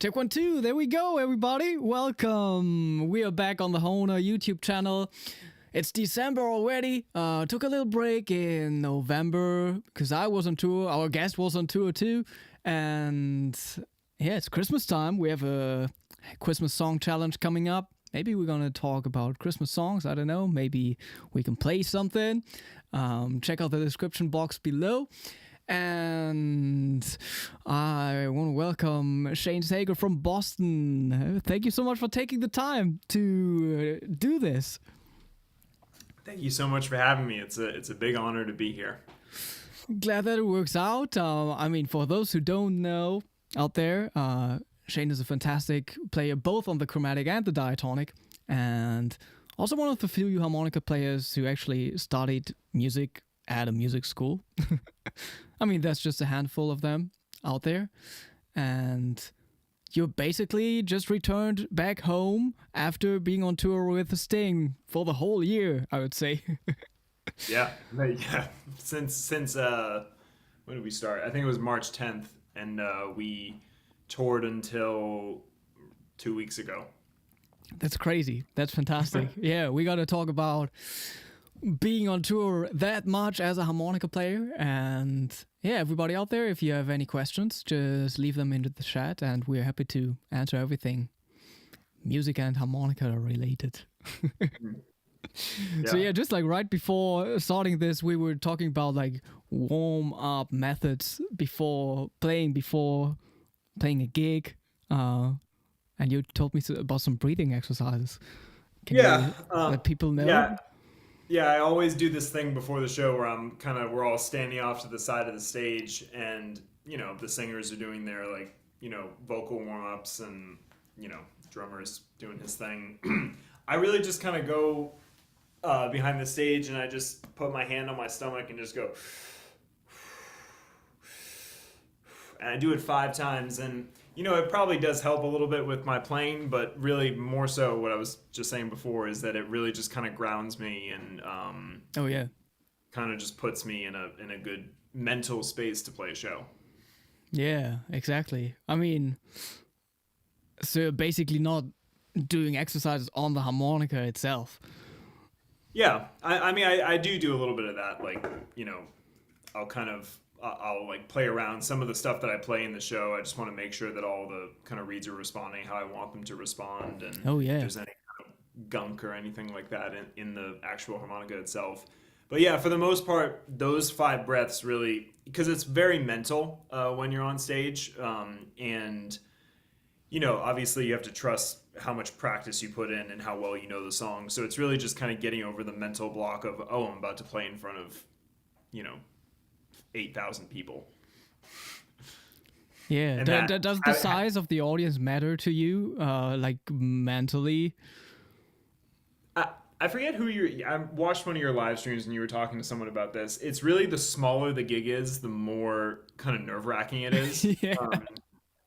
Check 1, 2. There we go, everybody. Welcome. We are back on the Hohner YouTube channel. It's December already. Took a little break in November because I was on tour. Our guest was on tour too. And yeah, it's Christmas time. We have a Christmas song challenge coming up. Maybe we're going to talk about Christmas songs. I don't know. Maybe we can play something. Check out the description box below. And I want to welcome Shane Sager from Boston. Thank you so much for taking the time to do this. Thank you so much for having me. It's a big honor to be here. Glad that it works out. For those who don't know out there, Shane is a fantastic player both on the chromatic and the diatonic, and also one of the few harmonica players who actually studied music at a music school. There's just a handful of them out there. And you basically just returned back home after being on tour with Sting for the whole year, I would say. Yeah. Since when did we start? I think it was March 10th, and we toured until 2 weeks ago. That's crazy. That's fantastic. Yeah, we got to talk about being on tour that much as a harmonica player. And yeah, everybody out there, if you have any questions, just leave them into the chat and we're happy to answer everything music and harmonica related. So yeah, just like right before starting this, we were talking about like warm up methods before playing a gig. And you told me about some breathing exercises. Can you let people know? Yeah, I always do this thing before the show where we're all standing off to the side of the stage, and the singers are doing their vocal warm-ups, and drummers doing his thing. I really just kind of go behind the stage, and I just put my hand on my stomach and just go, and I do it 5 times, and it probably does help a little bit with my playing, but really more so what I was just saying before is that it really just kind of grounds me and kind of just puts me in a good mental space to play a show. Yeah, exactly. So basically not doing exercises on the harmonica itself. Yeah, I do a little bit of that. I'll play around some of the stuff that I play in the show. I just want to make sure that all the kind of reeds are responding how I want them to respond, and if there's any kind of gunk or anything like that in the actual harmonica itself. But yeah, for the most part, those 5 breaths really, because it's very mental when you're on stage, and obviously you have to trust how much practice you put in and how well you know the song. So it's really just kind of getting over the mental block of, I'm about to play in front of 8,000 people. Yeah. Does the size of the audience matter to you, mentally? I forget I watched one of your live streams and you were talking to someone about this. It's really the smaller the gig is, the more kind of nerve-wracking it is. Yeah.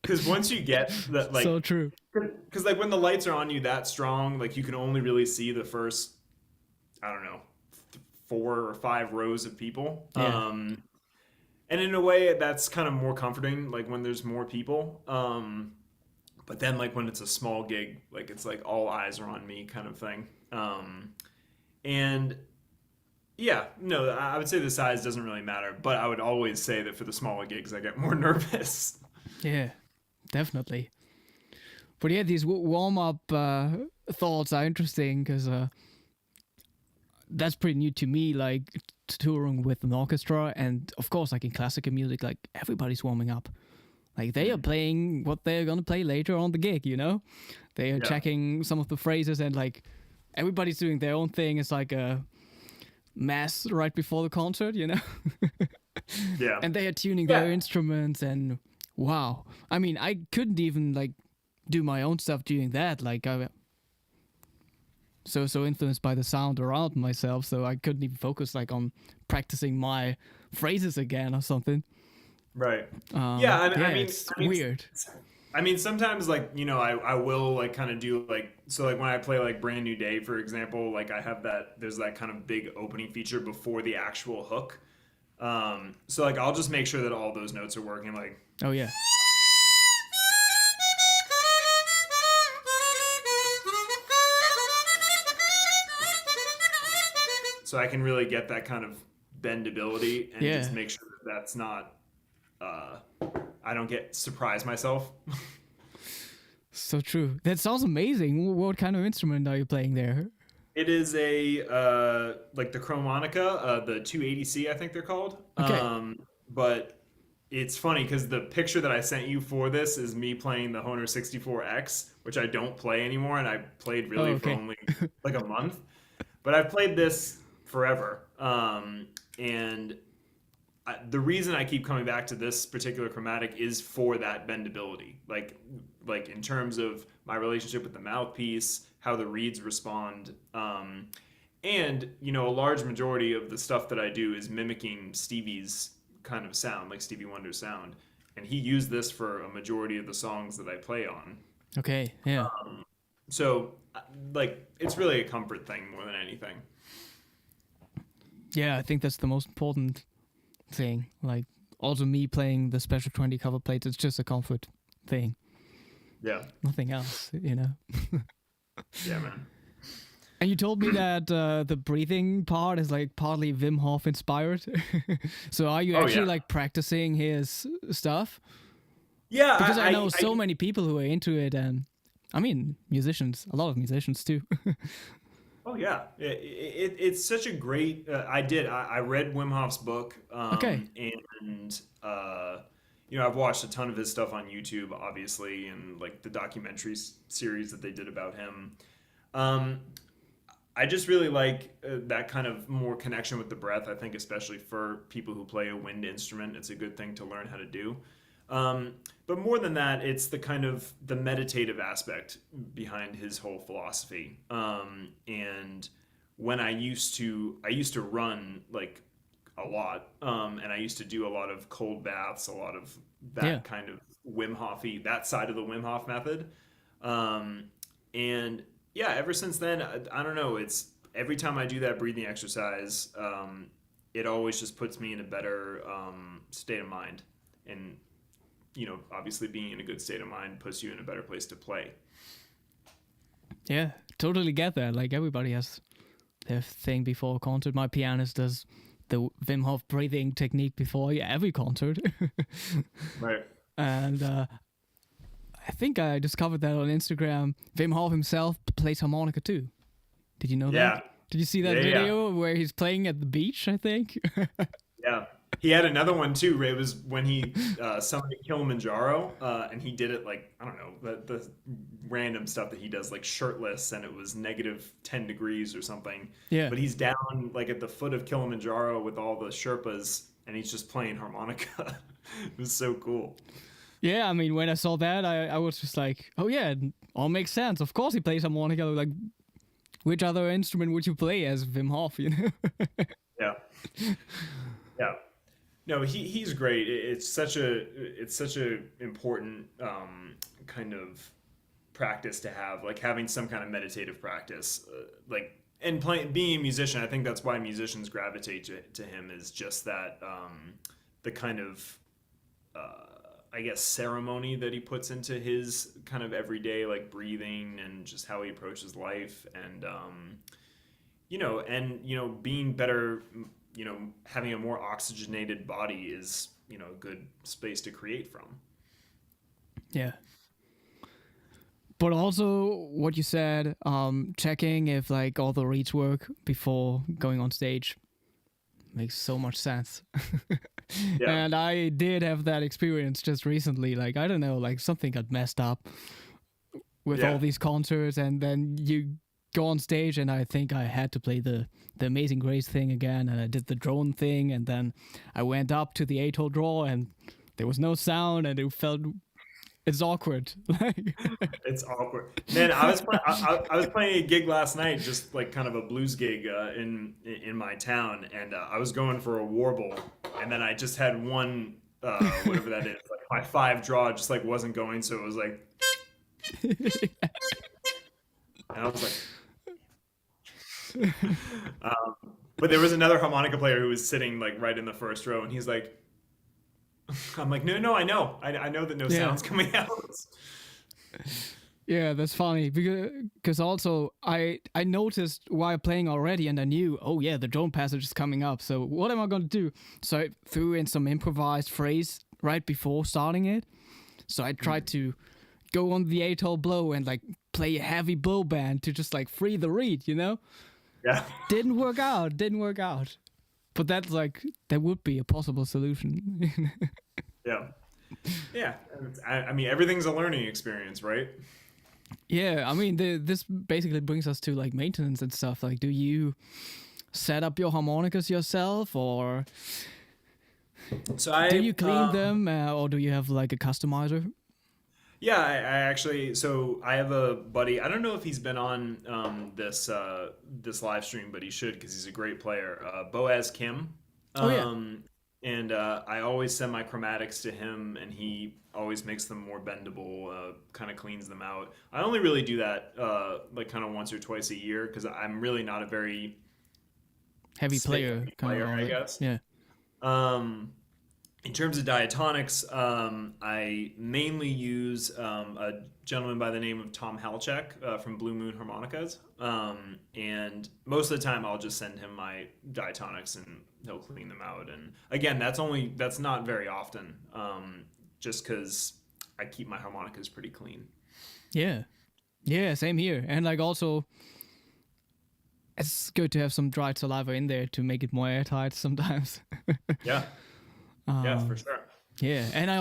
Because once you get that, so true. Because when the lights are on you that strong, you can only really see the first, 4 or 5 rows of people. Yeah. And in a way, that's kind of more comforting, when there's more people. But then, when it's a small gig, it's all eyes are on me kind of thing. And yeah, no, I would say the size doesn't really matter. But I would always say that for the smaller gigs, I get more nervous. Yeah, definitely. But yeah, these warm-up thoughts are interesting because that's pretty new to me, touring with an orchestra, and of course in classical music everybody's warming up, they are playing what they're gonna play later on the gig. They are checking some of the phrases, and everybody's doing their own thing. It's like a mass right before the concert. Yeah. And they are tuning their instruments, and wow, I couldn't even do my own stuff doing that. I so influenced by the sound around myself, so I couldn't even focus on practicing my phrases again or something. Right. It's weird. Sometimes I will kind of do when I play Brand New Day, for example, I have there's that kind of big opening feature before the actual hook. So I'll just make sure that all those notes are working. Oh yeah. so I can really get that kind of bendability and just make sure that that's not I don't get surprise myself. So true. That sounds amazing. What kind of instrument are you playing there? It is a like the Harmonica, the 280C, I think they're called. Okay. But it's funny because the picture that I sent you for this is me playing the Hohner 64X, which I don't play anymore, and I played really for only like a month. But I've played this forever, and the reason I keep coming back to this particular chromatic is for that bendability, like in terms of my relationship with the mouthpiece, how the reeds respond, and a large majority of the stuff that I do is mimicking Stevie's kind of sound, like Stevie Wonder's sound, and he used this for a majority of the songs that I play on. Okay, yeah. So, like, it's really a comfort thing more than anything. Yeah, I think that's the most important thing. Like, also me playing the Special 20 cover plates, it's just a comfort thing. Yeah. Nothing else, Yeah, man. And you told me that the breathing part is like partly Wim Hof inspired. So are you actually like practicing his stuff? Yeah. Because I know so many people who are into it, and I mean, musicians, a lot of musicians too. Oh yeah, it's such a great. I read Wim Hof's book. And I've watched a ton of his stuff on YouTube, obviously, and like the documentary series that they did about him. I just really like that kind of more connection with the breath. I think especially for people who play a wind instrument, it's a good thing to learn how to do. But more than that, it's the kind of the meditative aspect behind his whole philosophy. And when I used to run like a lot, and I used to do a lot of cold baths, a lot of that kind of Wim Hof-y, that side of the Wim Hof method. And yeah, ever since then, I don't know. It's every time I do that breathing exercise, it always just puts me in a better state of mind. And obviously being in a good state of mind puts you in a better place to play. Yeah, totally get that. Like everybody has their thing before a concert. My pianist does the Wim Hof breathing technique before every concert. Right. And I think I discovered that on Instagram. Wim Hof himself plays harmonica too. Did you know that? Did you see that video where he's playing at the beach, I think? Yeah. He had another one too. It was when he summited Kilimanjaro, and he did it like, I don't know, the random stuff that he does, like shirtless, and it was -10 degrees or something. Yeah. But he's down like at the foot of Kilimanjaro with all the Sherpas, and he's just playing harmonica. It was so cool. Yeah, I mean, when I saw that, I was just like, oh yeah, it all makes sense. Of course he plays harmonica. Like, which other instrument would you play as Wim Hof, Yeah. Yeah. No, he's great. It's such a important kind of practice to have, like having some kind of meditative practice, and being a musician. I think that's why musicians gravitate to him, is just that the kind of I guess ceremony that he puts into his kind of everyday like breathing and just how he approaches life, and being better. Having a more oxygenated body is, a good space to create from. Yeah. But also what you said, checking if like all the reeds work before going on stage makes so much sense. Yeah. And I did have that experience just recently. Like, I don't know, like something got messed up with all these concerts, and then you go on stage, and I think I had to play the Amazing Grace thing again, and I did the drone thing, and then I went up to the 8-hole draw, and there was no sound, and it's awkward. It's awkward, man. I was playing a gig last night, just like kind of a blues gig in my town, and I was going for a warble, and then I just had one whatever that is, like my 5 draw just like wasn't going, so it was like, and I was like. But there was another harmonica player who was sitting like right in the first row, and he's like, I'm like, no, I know that no sound's coming out. Yeah, that's funny because also I noticed while playing already, and I knew, oh yeah, the drone passage is coming up. So what am I gonna do? So I threw in some improvised phrase right before starting it. So I tried to go on the atoll blow and like play a heavy bow band to just like free the reed, you know? Yeah. Didn't work out. Didn't work out. But that's like that would be a possible solution. Yeah. Yeah. I mean, everything's a learning experience, right? Yeah, I mean, this basically brings us to like maintenance and stuff. Like, do you set up your harmonicas yourself, or do you clean them, or do you have like a customizer? Yeah, I actually. So I have a buddy. I don't know if he's been on this live stream, but he should because he's a great player. Boaz Kim. Oh yeah. And I always send my chromatics to him, and he always makes them more bendable. Kind of cleans them out. I only really do that like kind of once or twice a year because I'm really not a very heavy player, I guess. Yeah. In terms of diatonics, I mainly use a gentleman by the name of Tom Halchek from Blue Moon Harmonicas. And most of the time, I'll just send him my diatonics and he'll clean them out. And again, that's not very often, just because I keep my harmonicas pretty clean. Yeah. Yeah, same here. And like also, it's good to have some dried saliva in there to make it more airtight sometimes. Yeah. Yeah, for sure. Yeah, and I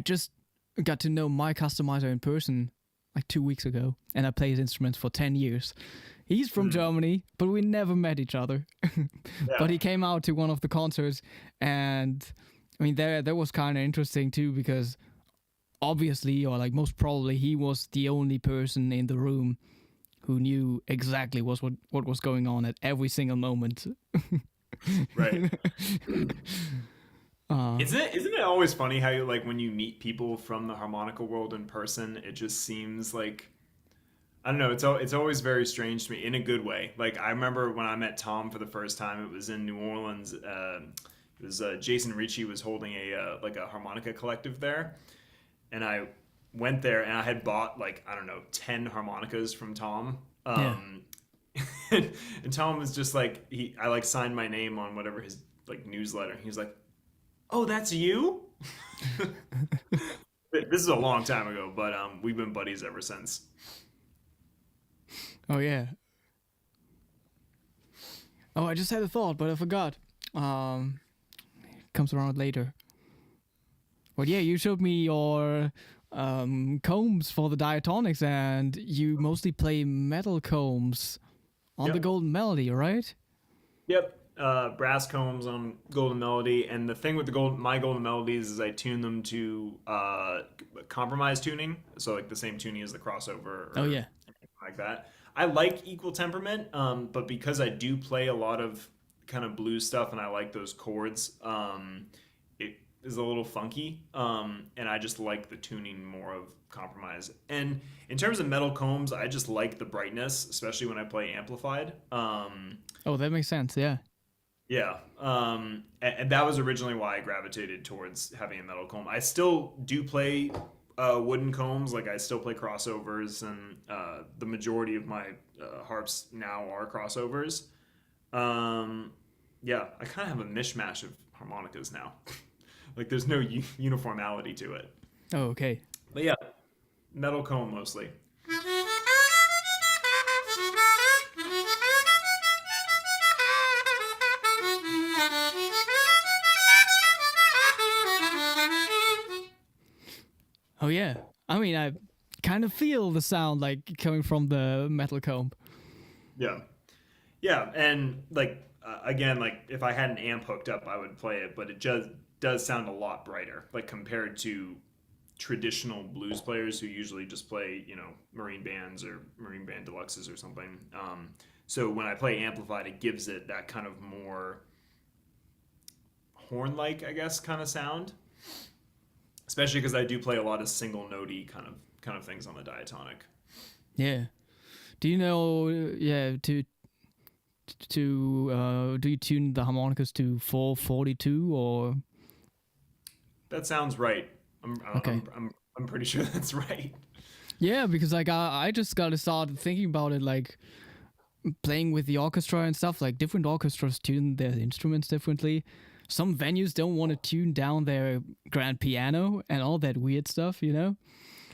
just got to know my customizer in person like 2 weeks ago, and I played his instruments for 10 years. He's from Germany, but we never met each other. But he came out to one of the concerts, and I mean, that was kind of interesting too, because obviously, or like most probably, he was the only person in the room who knew exactly what was going on at every single moment. Right. Isn't it always funny how you like when you meet people from the harmonica world in person, it just seems like I don't know, it's always very strange to me in a good way. Like I remember when I met Tom for the first time, it was in New Orleans. It was Jason Ritchie was holding a like a harmonica collective there, and I went there and I had bought like I don't know 10 harmonicas from Tom. And Tom was just like I like signed my name on whatever his like newsletter. He was like, "Oh, that's you?" This is a long time ago, but we've been buddies ever since. Oh yeah. Oh, I just had a thought, but I forgot. Comes around later. But yeah, you showed me your combs for the diatonics, and you mostly play metal combs on the Golden Melody, right? Yep. Brass combs on Golden Melody, and the thing with my Golden Melodies is I tune them to compromise tuning, so like the same tuning as the crossover. Oh yeah, like that. I like equal temperament, but because I do play a lot of kind of blues stuff, and I like those chords, it is a little funky, and I just like the tuning more of compromise. And in terms of metal combs, I just like the brightness, especially when I play amplified. Oh, that makes sense. Yeah. Yeah, and that was originally why I gravitated towards having a metal comb. I still do play wooden combs, like I still play crossovers, and the majority of my harps now are crossovers. Yeah, I kind of have a mishmash of harmonicas now. Like there's no uniformity to it. Oh, okay. But yeah, metal comb mostly. Oh yeah. I mean, I kind of feel the sound like coming from the metal comb. Yeah. Yeah, and like again, like if I had an amp hooked up, I would play it, but it just does sound a lot brighter, like compared to traditional blues players who usually just play, marine bands or marine band deluxes or something. So when I play amplified, it gives it that kind of more horn-like, I guess, kind of sound. Especially because I do play a lot of single notey kind of things on the diatonic. Yeah. Do you know? Yeah. Do you tune the harmonicas to 442 or? That sounds right. Okay. I'm pretty sure that's right. Yeah, because like I just got to start thinking about it, like playing with the orchestra and stuff. Like different orchestras tune their instruments differently. Some venues don't want to tune down their grand piano and all that weird stuff, you know?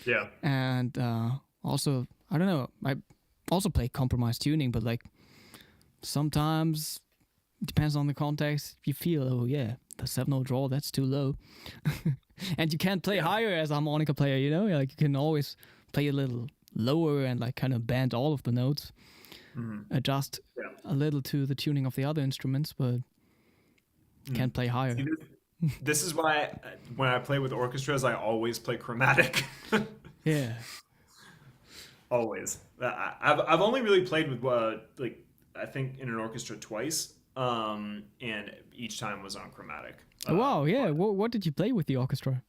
Yeah. And also, I don't know, I also play compromised tuning, but like sometimes, depends on the context, you feel, oh yeah, the 7/0 draw, that's too low. And you can't play higher as a harmonica player, you know? Like you can always play a little lower and like kind of bend all of the notes, adjust a little to the tuning of the other instruments, but can't play higher. See, this is why when I play with orchestras, I always play chromatic. Yeah. Always. I've only really played with like I think in an orchestra twice, and each time was on chromatic. Wow, yeah. What did you play with the orchestra?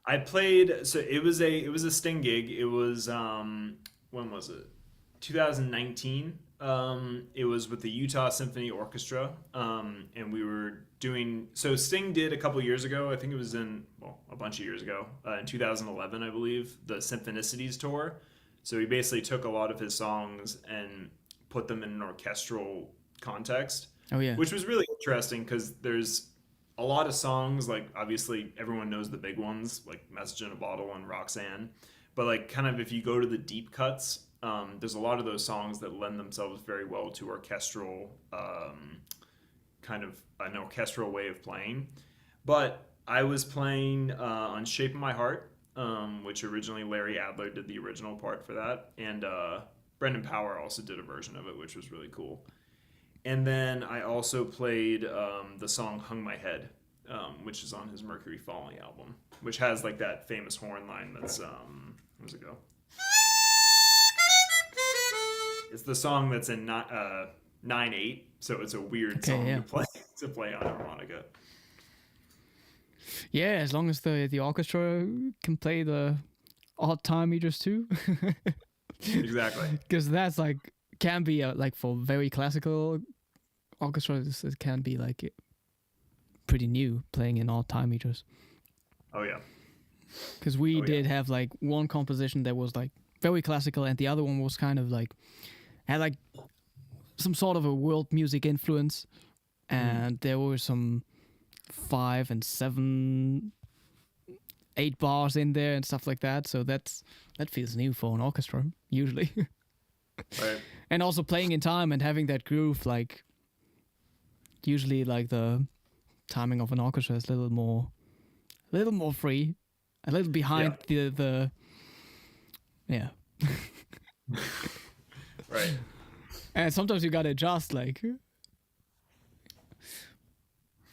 I played. So it was a Sting gig. It was when was it? 2019. It was with the Utah Symphony Orchestra, and we were doing. So Sting did a couple years ago. I think it was a bunch of years ago, in 2011, I believe, the Symphonicities tour. So he basically took a lot of his songs and put them in an orchestral context. Oh yeah, which was really interesting because there's a lot of songs, like obviously everyone knows the big ones like Message in a Bottle and Roxanne, but like kind of if you go to the deep cuts, there's a lot of those songs that lend themselves very well to orchestral, kind of an orchestral way of playing. But I was playing on Shape of My Heart, which originally Larry Adler did the original part for that, and Brendan Power also did a version of it, which was really cool. And then I also played the song Hung My Head, which is on his Mercury Falling album, which has like that famous horn line that's, where does it go? It's the song that's in 9/8, so it's a weird song to play on harmonica. Yeah, as long as the orchestra can play the odd time meters too. Exactly. Because that's like can be like for very classical orchestras, it can be like pretty new playing in odd time meters. Oh yeah. Because we did have like one composition that was like very classical, and the other one was kind of like had like some sort of a world music influence, and there were some 5 and 7, 8 bars in there and stuff like that. So that feels new for an orchestra usually. Right. And also playing in time and having that groove, like usually like the timing of an orchestra is a little more free, a little behind the yeah. Right. And sometimes you gotta adjust, like.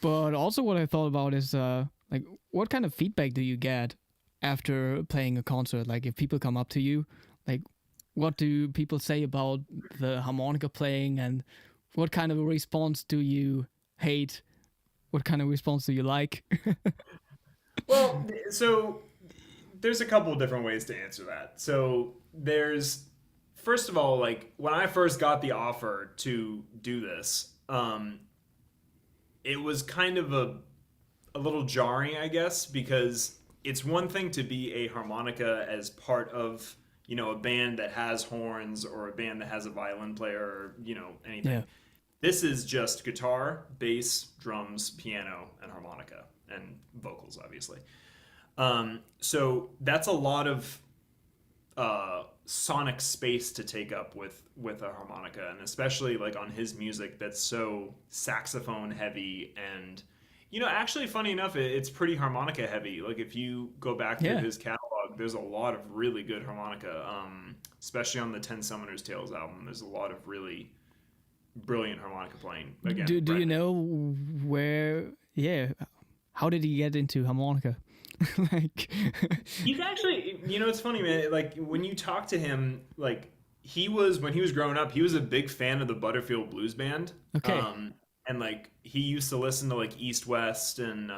But also what I thought about is like what kind of feedback do you get after playing a concert? Like if people come up to you, like what do people say about the harmonica playing, and what kind of a response do you hate? What kind of response do you like? Well, so there's a couple of different ways to answer that. So there's, first of all, like when I first got the offer to do this, it was kind of a little jarring, I guess, because it's one thing to be a harmonica as part of, you know, a band that has horns or a band that has a violin player or, you know, anything. Yeah. This is just guitar, bass, drums, piano, and harmonica, and vocals, obviously. So that's a lot of sonic space to take up with a harmonica, and especially like on his music that's so saxophone heavy, and you know, actually funny enough, it's pretty harmonica heavy. Like if you go back to his catalog, there's a lot of really good harmonica, especially on the 10 Summoner's Tales album. There's a lot of really brilliant harmonica playing. Again, do you know where how did he get into harmonica? Like he's actually, you know, it's funny, man, like when you talk to him, like when he was growing up, he was a big fan of the Butterfield Blues Band. Okay. And like he used to listen to like East West and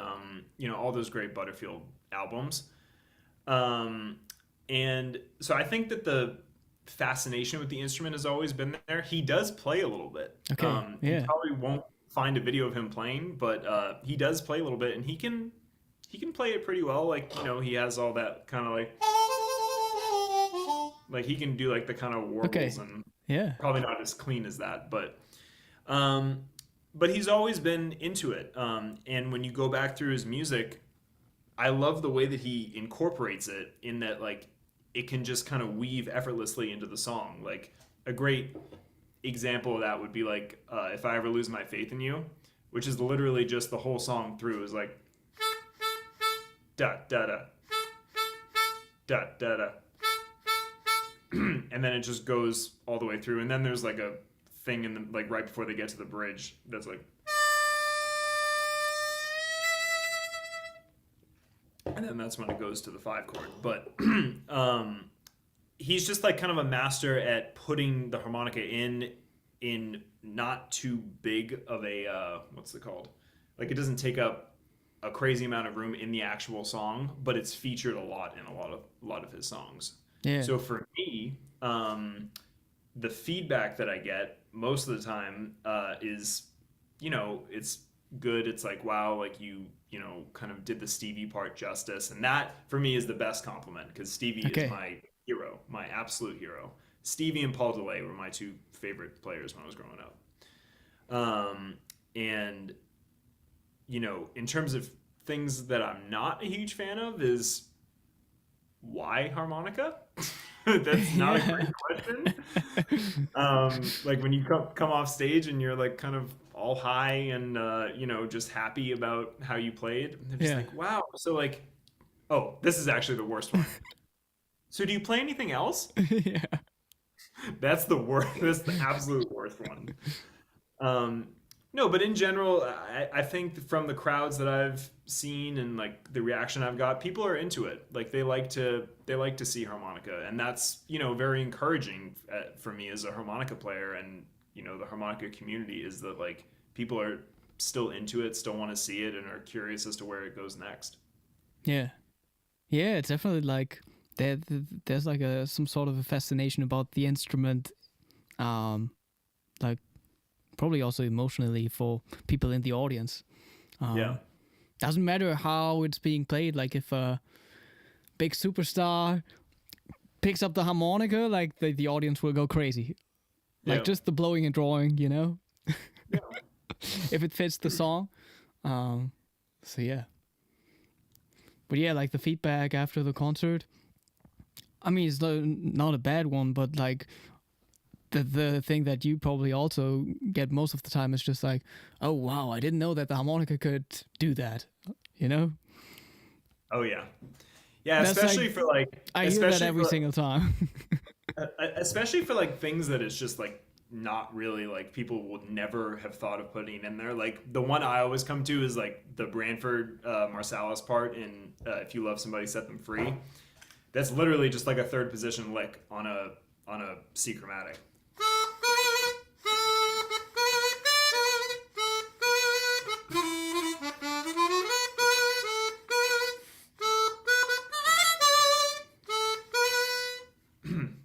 you know, all those great Butterfield albums. And so I think that the fascination with the instrument has always been there. He does play a little bit. Okay. You probably won't find a video of him playing, but he does play a little bit, and he can play it pretty well. Like, you know, he has all that kind of like Like he can do like the kind of warbles and probably not as clean as that, but he's always been into it. And when you go back through his music, I love the way that he incorporates it in that like it can just kind of weave effortlessly into the song. Like a great example of that would be like If I Ever Lose My Faith in You, which is literally just the whole song through is like da da da da da da and then it just goes all the way through, and then there's like a thing in the like right before they get to the bridge that's like, and then that's when it goes to the 5 chord. But he's just like kind of a master at putting the harmonica in not too big of a what's it called, like it doesn't take up a crazy amount of room in the actual song, but it's featured a lot in a lot of his songs. Yeah. So for me, the feedback that I get most of the time is, it's good. It's like, wow, like you kind of did the Stevie part justice. And that for me is the best compliment, because Stevie is my hero, my absolute hero. Stevie and Paul DeLay were my 2 favorite players when I was growing up. And, in terms of things that I'm not a huge fan of is why harmonica? That's not a great question. Like when you come off stage and you're like kind of all high and, just happy about how you played. And they're just like, wow. So like, oh, this is actually the worst one. So do you play anything else? Yeah. That's the worst. That's the absolute worst one. No, but in general, I think from the crowds that I've seen and like the reaction I've got, people are into it. Like they like to see harmonica, and that's very encouraging for me as a harmonica player, and the harmonica community is that like people are still into it, still want to see it, and are curious as to where it goes next. Yeah, it's definitely like there's like some sort of a fascination about the instrument, like. Probably also emotionally for people in the audience. Doesn't matter how it's being played. Like if a big superstar picks up the harmonica, like the audience will go crazy. Like just the blowing and drawing, if it fits the song. So yeah. But yeah, like the feedback after the concert, I mean, it's not a bad one, but like the thing that you probably also get most of the time is just like, oh wow, I didn't know that the harmonica could do that, Oh yeah. That's especially like, for like I hear that every single time. Especially for like things that it's just like not really like people would never have thought of putting in there. Like the one I always come to is like the Branford Marsalis part in If You Love Somebody Set Them Free. That's literally just like a 3rd position lick on a C chromatic.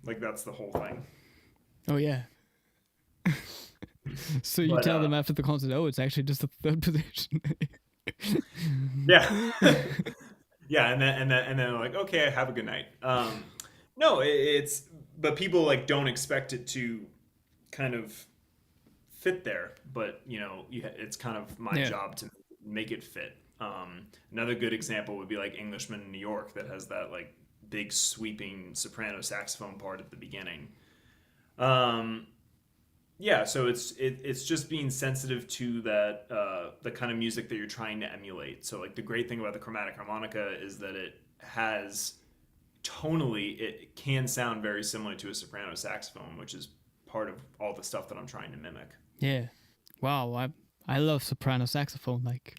Like that's the whole thing. Oh yeah. So you tell them after the concert, oh, it's actually just a 3rd position. Yeah. Yeah, and then like, okay, have a good night. No, but people like don't expect it to kind of fit there, but it's kind of my job to make it fit. Another good example would be like Englishman in New York, that has that like big sweeping soprano saxophone part at the beginning. So it's just being sensitive to that the kind of music that you're trying to emulate. So like the great thing about the chromatic harmonica is that it has tonally, it can sound very similar to a soprano saxophone, which is part of all the stuff that I'm trying to mimic. Yeah. Wow, I love soprano saxophone, like.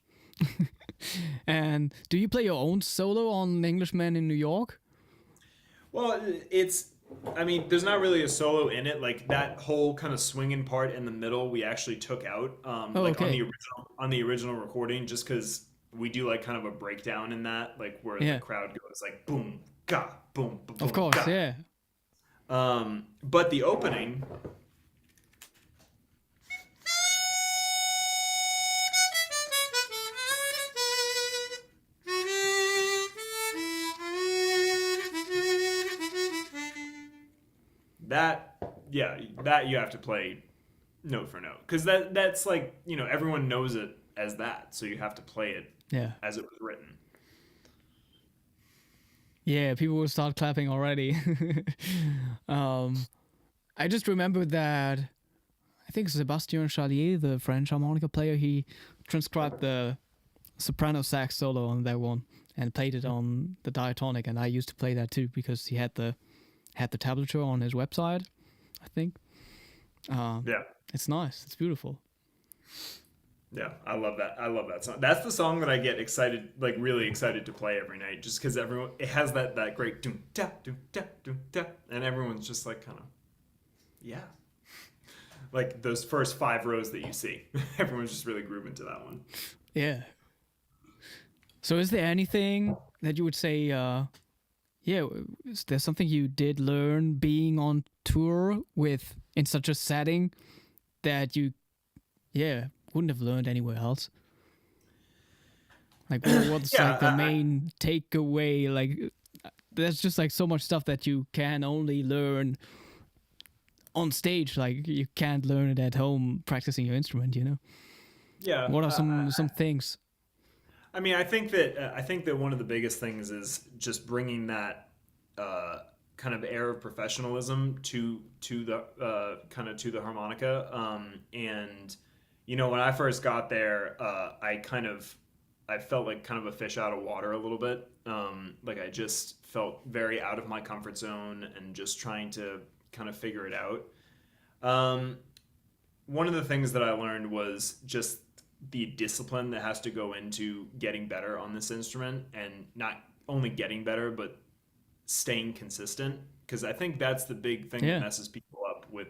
And do you play your own solo on Englishman in New York? Well, there's not really a solo in it. Like that whole kind of swinging part in the middle, we actually took out, on the original recording, just because we do like kind of a breakdown in that, like where the crowd goes like boom, ga, boom, boom. Of course, ga. Yeah. But the opening. yeah, that you have to play note for note, because that's like, everyone knows it as that, so you have to play it as it was written. Yeah, people will start clapping already. I just remember that I think Sébastien Charlier, the French harmonica player, he transcribed the soprano sax solo on that one and played it on the diatonic, and I used to play that too because he had the tablature on his website, I think. Yeah, it's nice. It's beautiful. Yeah, I love that song. That's the song that I get excited, like really excited to play every night, just because it has that great doom da doom da doom da, and everyone's just like kind of, yeah, like those first 5 rows that you see, everyone's just really grooving to that one. Yeah. So, is there anything that you would say? Is there something you did learn being on tour with in such a setting that you, wouldn't have learned anywhere else? Like, what's like the main takeaway? Like, there's just like so much stuff that you can only learn on stage. Like, you can't learn it at home practicing your instrument. Yeah. What are some things? I mean, I think that one of the biggest things is just bringing that kind of air of professionalism to the kind of to the harmonica. And when I first got there, I felt like kind of a fish out of water a little bit. Like I just felt very out of my comfort zone and just trying to kind of figure it out. One of the things that I learned was just the discipline that has to go into getting better on this instrument, and not only getting better, but staying consistent. Because I think that's the big thing that messes people up with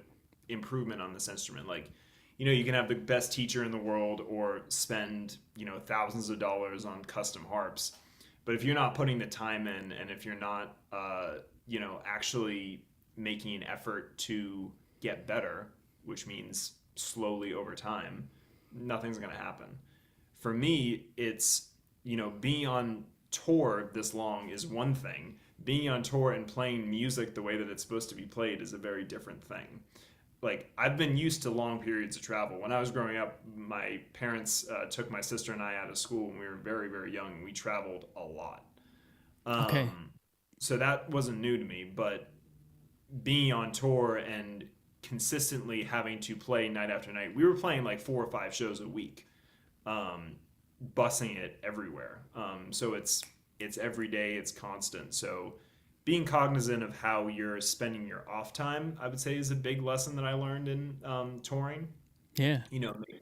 improvement on this instrument. Like, you can have the best teacher in the world or spend, thousands of dollars on custom harps. But if you're not putting the time in, and if you're not, actually making an effort to get better, which means slowly over time, nothing's going to happen. For me, it's, being on tour this long is one thing. Being on tour and playing music the way that it's supposed to be played is a very different thing. Like, I've been used to long periods of travel. When I was growing up, my parents took my sister and I out of school when we were very, very young, and we traveled a lot. Okay. So that wasn't new to me, but being on tour and consistently having to play night after night, we were playing like 4 or 5 shows a week, bussing it everywhere. So it's every day, it's constant. So being cognizant of how you're spending your off time, I would say, is a big lesson that I learned in touring. Yeah.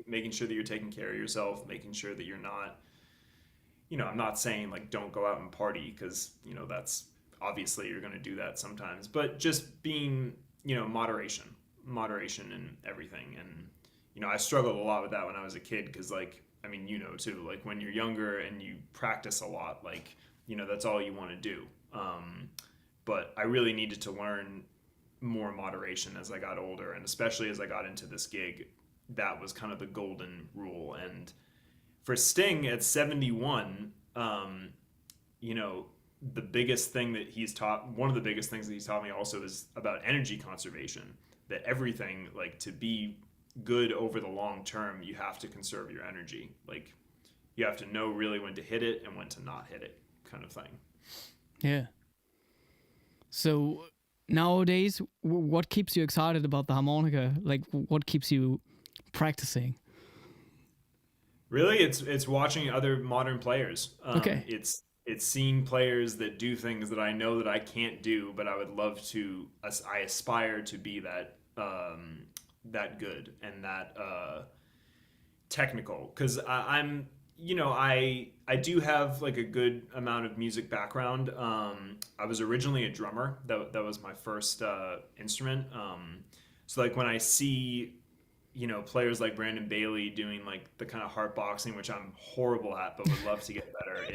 Making sure that you're taking care of yourself, making sure that you're not, I'm not saying like don't go out and party, because, that's obviously you're going to do that sometimes, but just being, moderation in everything. And, I struggled a lot with that when I was a kid, because like, I mean, too, like when you're younger and you practice a lot, like, that's all you want to do. But I really needed to learn more moderation as I got older, and especially as I got into this gig, that was kind of the golden rule. And for Sting at 71, the biggest thing that one of the biggest things that he's taught me also is about energy conservation, that everything, like, to be good over the long term, you have to conserve your energy. Like, you have to know really when to hit it and when to not hit it, kind of thing. Yeah. So nowadays, what keeps you excited about the harmonica? Like, what keeps you practicing? Really, it's watching other modern players. Okay. It's seeing players that do things that I know that I can't do, but I would love to. I aspire to be that that good and that technical, because I'm. I do have like a good amount of music background. I was originally a drummer. That was my first instrument. So like when I see, players like Brandon Bailey doing like the kind of harp boxing, which I'm horrible at, but would love to get better.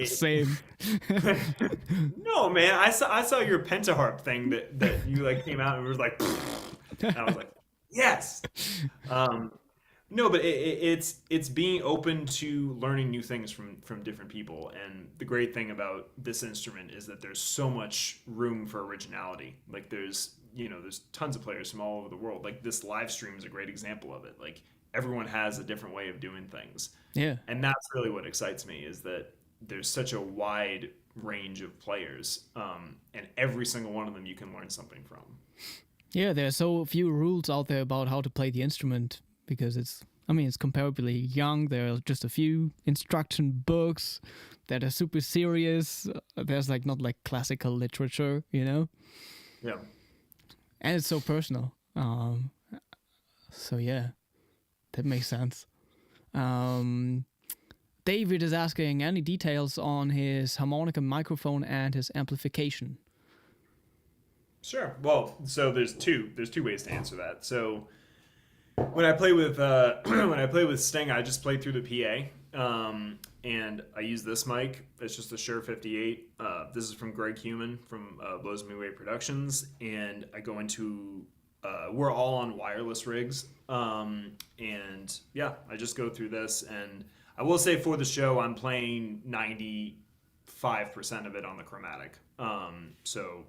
Same. No, man, I saw your pentaharp thing that you like came out and was like, and I was like, yes. No, but it's being open to learning new things from different people. And the great thing about this instrument is that there's so much room for originality. Like, there's there's tons of players from all over the world. Like this live stream is a great example of it. Like everyone has a different way of doing things. Yeah. And that's really what excites me, is that there's such a wide range of players, and every single one of them you can learn something from. Yeah, there are so few rules out there about how to play the instrument, because it's comparably young. There are just a few instruction books that are super serious. There's like not like classical literature, Yeah. And it's so personal. So yeah, that makes sense. David is asking any details on his harmonica microphone and his amplification. Sure. Well, so there's two ways to answer that. So when I play with Sting, I just play through the PA, and I use this mic. It's just a Shure 58. This is from Greg Human from Blows Me Away Productions, and I go into we're all on wireless rigs, and yeah, I just go through this. And I will say for the show, I'm playing 95% of it on the chromatic. So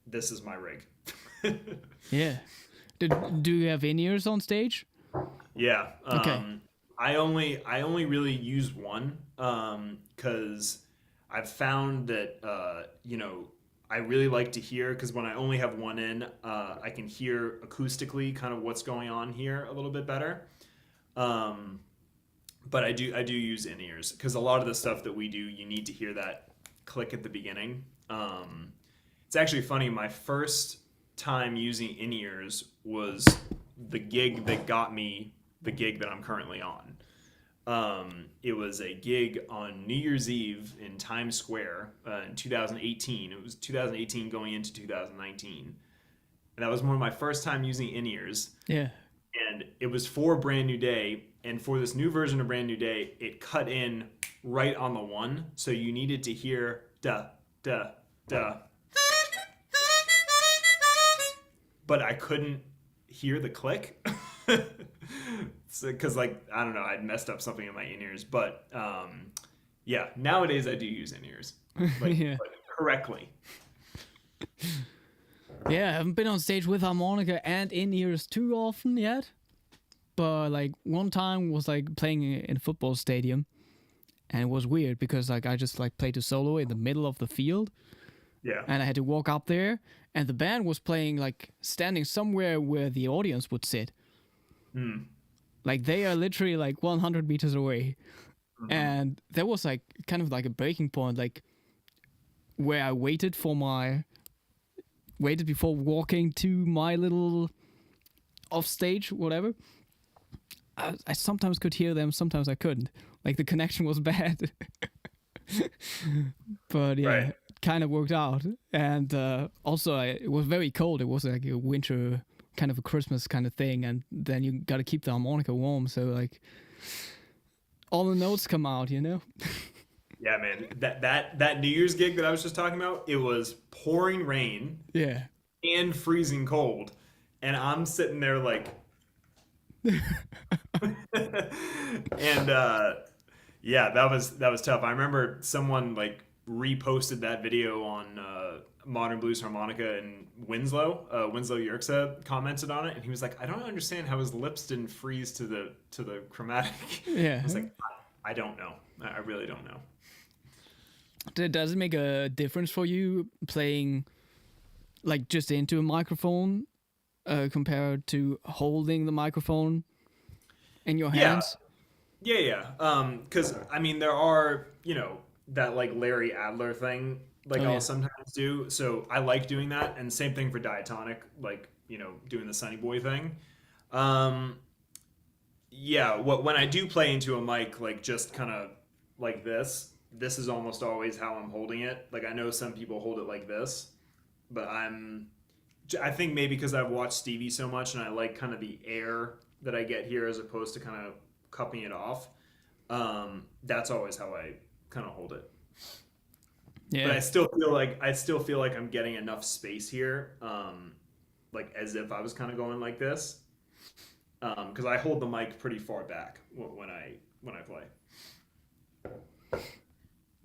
this is my rig. Yeah. Do you have in-ears on stage? Yeah. Okay. I only really use one, because I've found that I really like to hear, because when I only have one in, I can hear acoustically kind of what's going on here a little bit better. But I do use in-ears, because a lot of the stuff that we do, you need to hear that click at the beginning. It's actually funny. My first time using in-ears was the gig that got me the gig that I'm currently on. It was a gig on New Year's Eve in Times Square in 2018. It was 2018 going into 2019. And that was one of my first time using in-ears. Yeah. And it was for Brand New Day. And for this new version of Brand New Day, it cut in right on the one. So you needed to hear da, da, da. But I couldn't hear the click. Because, I don't know, I'd messed up something in my in-ears. But, yeah, nowadays I do use in-ears. Yeah. But correctly. Yeah, I haven't been on stage with harmonica and in-ears too often yet. But, one time was, playing in a football stadium. And it was weird because, I just, played a solo in the middle of the field. Yeah. And I had to walk up there. And the band was playing, standing somewhere where the audience would sit. They are literally, 100 meters away. Mm-hmm. And there was, kind of a breaking point, where I waited before walking to my little offstage, whatever. I sometimes could hear them, sometimes I couldn't. The connection was bad. But yeah, right. It kind of worked out. And also, it was very cold. It was a winter, kind of a Christmas kind of thing. And then you got to keep the harmonica warm. So all the notes come out, Yeah, man. That New Year's gig that I was just talking about, it was pouring rain. Yeah. And freezing cold. And I'm sitting there and yeah, that was tough. I remember someone reposted that video on Modern Blues Harmonica, and Winslow Yerxa commented on it, and he was like, I don't understand how his lips didn't freeze to the chromatic. Yeah. I was like, I don't know. I really don't know. Does it make a difference for you playing just into a microphone compared to holding the microphone in your hands? Yeah. Because there are, that Larry Adler thing, I'll sometimes do. So I like doing that, and same thing for diatonic, doing the Sonny Boy thing. Yeah. When I do play into a mic, just kind of like this is almost always how I'm holding it. I know some people hold it like this, but I think maybe because I've watched Stevie so much, and I like kind of the air that I get here as opposed to kind of cupping it off. That's always how I kind of hold it. Yeah. But I still feel like I'm getting enough space here, as if I was kind of going like this, because I hold the mic pretty far back when I play.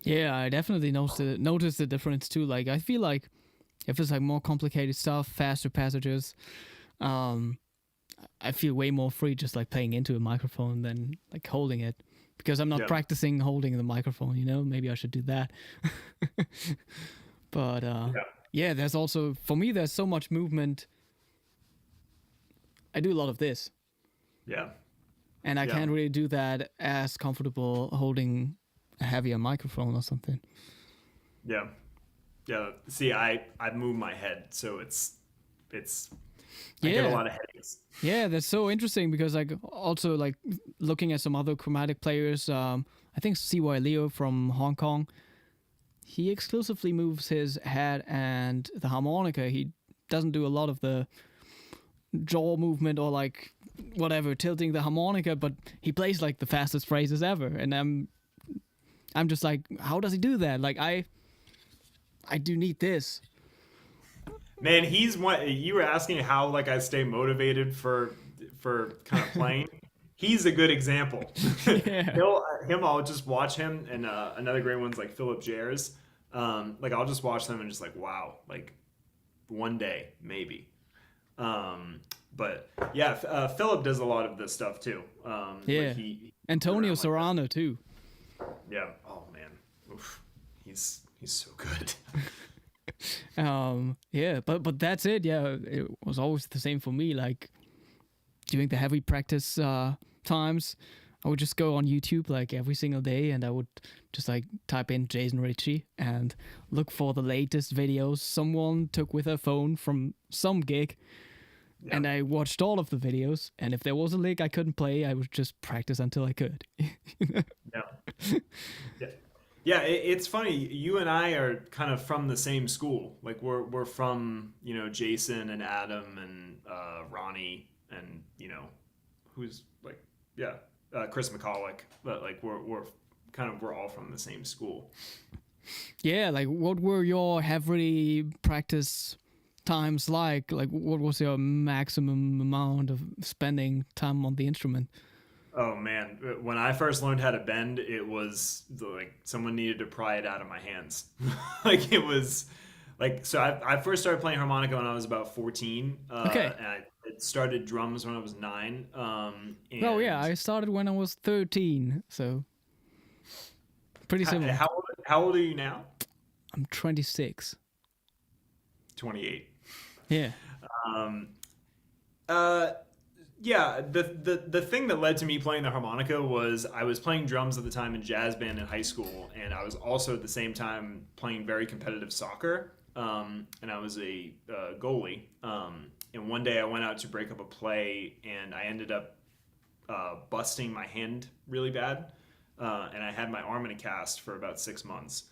Yeah, I definitely noticed the difference too. I feel like If it's like more complicated stuff, faster passages, I feel way more free just like playing into a microphone than like holding it, because I'm not practicing holding the microphone, you know? Maybe I should do that. But yeah, there's also, for me, there's so much movement. I do a lot of this. Yeah. And I can't really do that as comfortable holding a heavier microphone or something. Yeah. Yeah. See, I move my head, so it's I get a lot of headaches. Yeah, that's so interesting, because like also like looking at some other chromatic players, I think CY Leo from Hong Kong, he exclusively moves his head and the harmonica. He doesn't do a lot of the jaw movement or like whatever tilting the harmonica, but he plays like the fastest phrases ever, and I'm just like, how does he do that? Like I do need this. Man, he's one. You were asking how like I stay motivated for kind of playing. He's a good example. Yeah. I'll just watch him, and another great one's like Philip Jers. Like I'll just watch them and just like, wow, like one day maybe. But yeah, Philip does a lot of this stuff too. Yeah. Like Antonio Serrano too. Yeah. Oh man, oof. He's so good. Yeah, but that's it. Yeah, it was always the same for me. Like during the heavy practice times, I would just go on YouTube like every single day, and I would just like type in Jason Ritchie and look for the latest videos someone took with their phone from some gig. Yeah. And I watched all of the videos, and if there was a lick I couldn't play, I would just practice until I could. Yeah. Yeah, it's funny. You and I are kind of from the same school. Like we're from, you know, Jason and Adam and Ronnie and, you know, who's like, Chris McCulloch. But like we're all from the same school. Yeah, like what were your heavy practice times like? Like what was your maximum amount of spending time on the instrument? Oh man, when I first learned how to bend, it was like someone needed to pry it out of my hands. Like it was like, so I first started playing harmonica when I was about 14. Okay. And I started drums when I was 9. And oh yeah, I started when I was 13, so pretty similar. How old are you now? I'm 26. 28. Yeah. Yeah, the thing that led to me playing the harmonica was I was playing drums at the time in jazz band in high school, and I was also at the same time playing very competitive soccer, and I was a goalie. And one day I went out to break up a play, and I ended up busting my hand really bad, and I had my arm in a cast for about 6 months.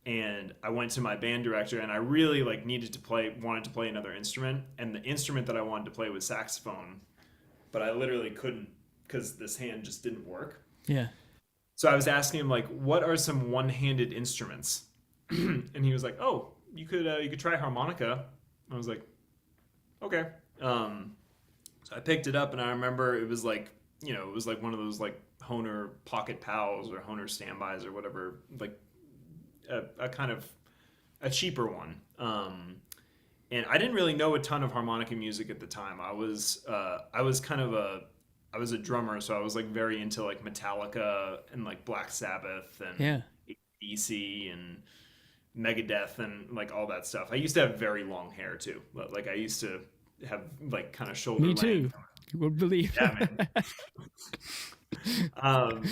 And I went to my band director, and I really like wanted to play another instrument, and the instrument that I wanted to play was saxophone. But I literally couldn't because this hand just didn't work. Yeah. So I was asking him like, what are some one-handed instruments? And he was like, oh, you could try harmonica. I was like, okay. So I picked it up, and I remember it was like, you know, it was like one of those like Hohner Pocket Pals or Hohner Standbys or whatever, like a kind of a cheaper one. And I didn't really know a ton of harmonica music at the time. I was a drummer, so I was like very into like Metallica and like Black Sabbath and AC and Megadeth and like all that stuff. I used to have very long hair too. Like I used to have like kind of shoulder length. Me too. You would believe. Yeah, man.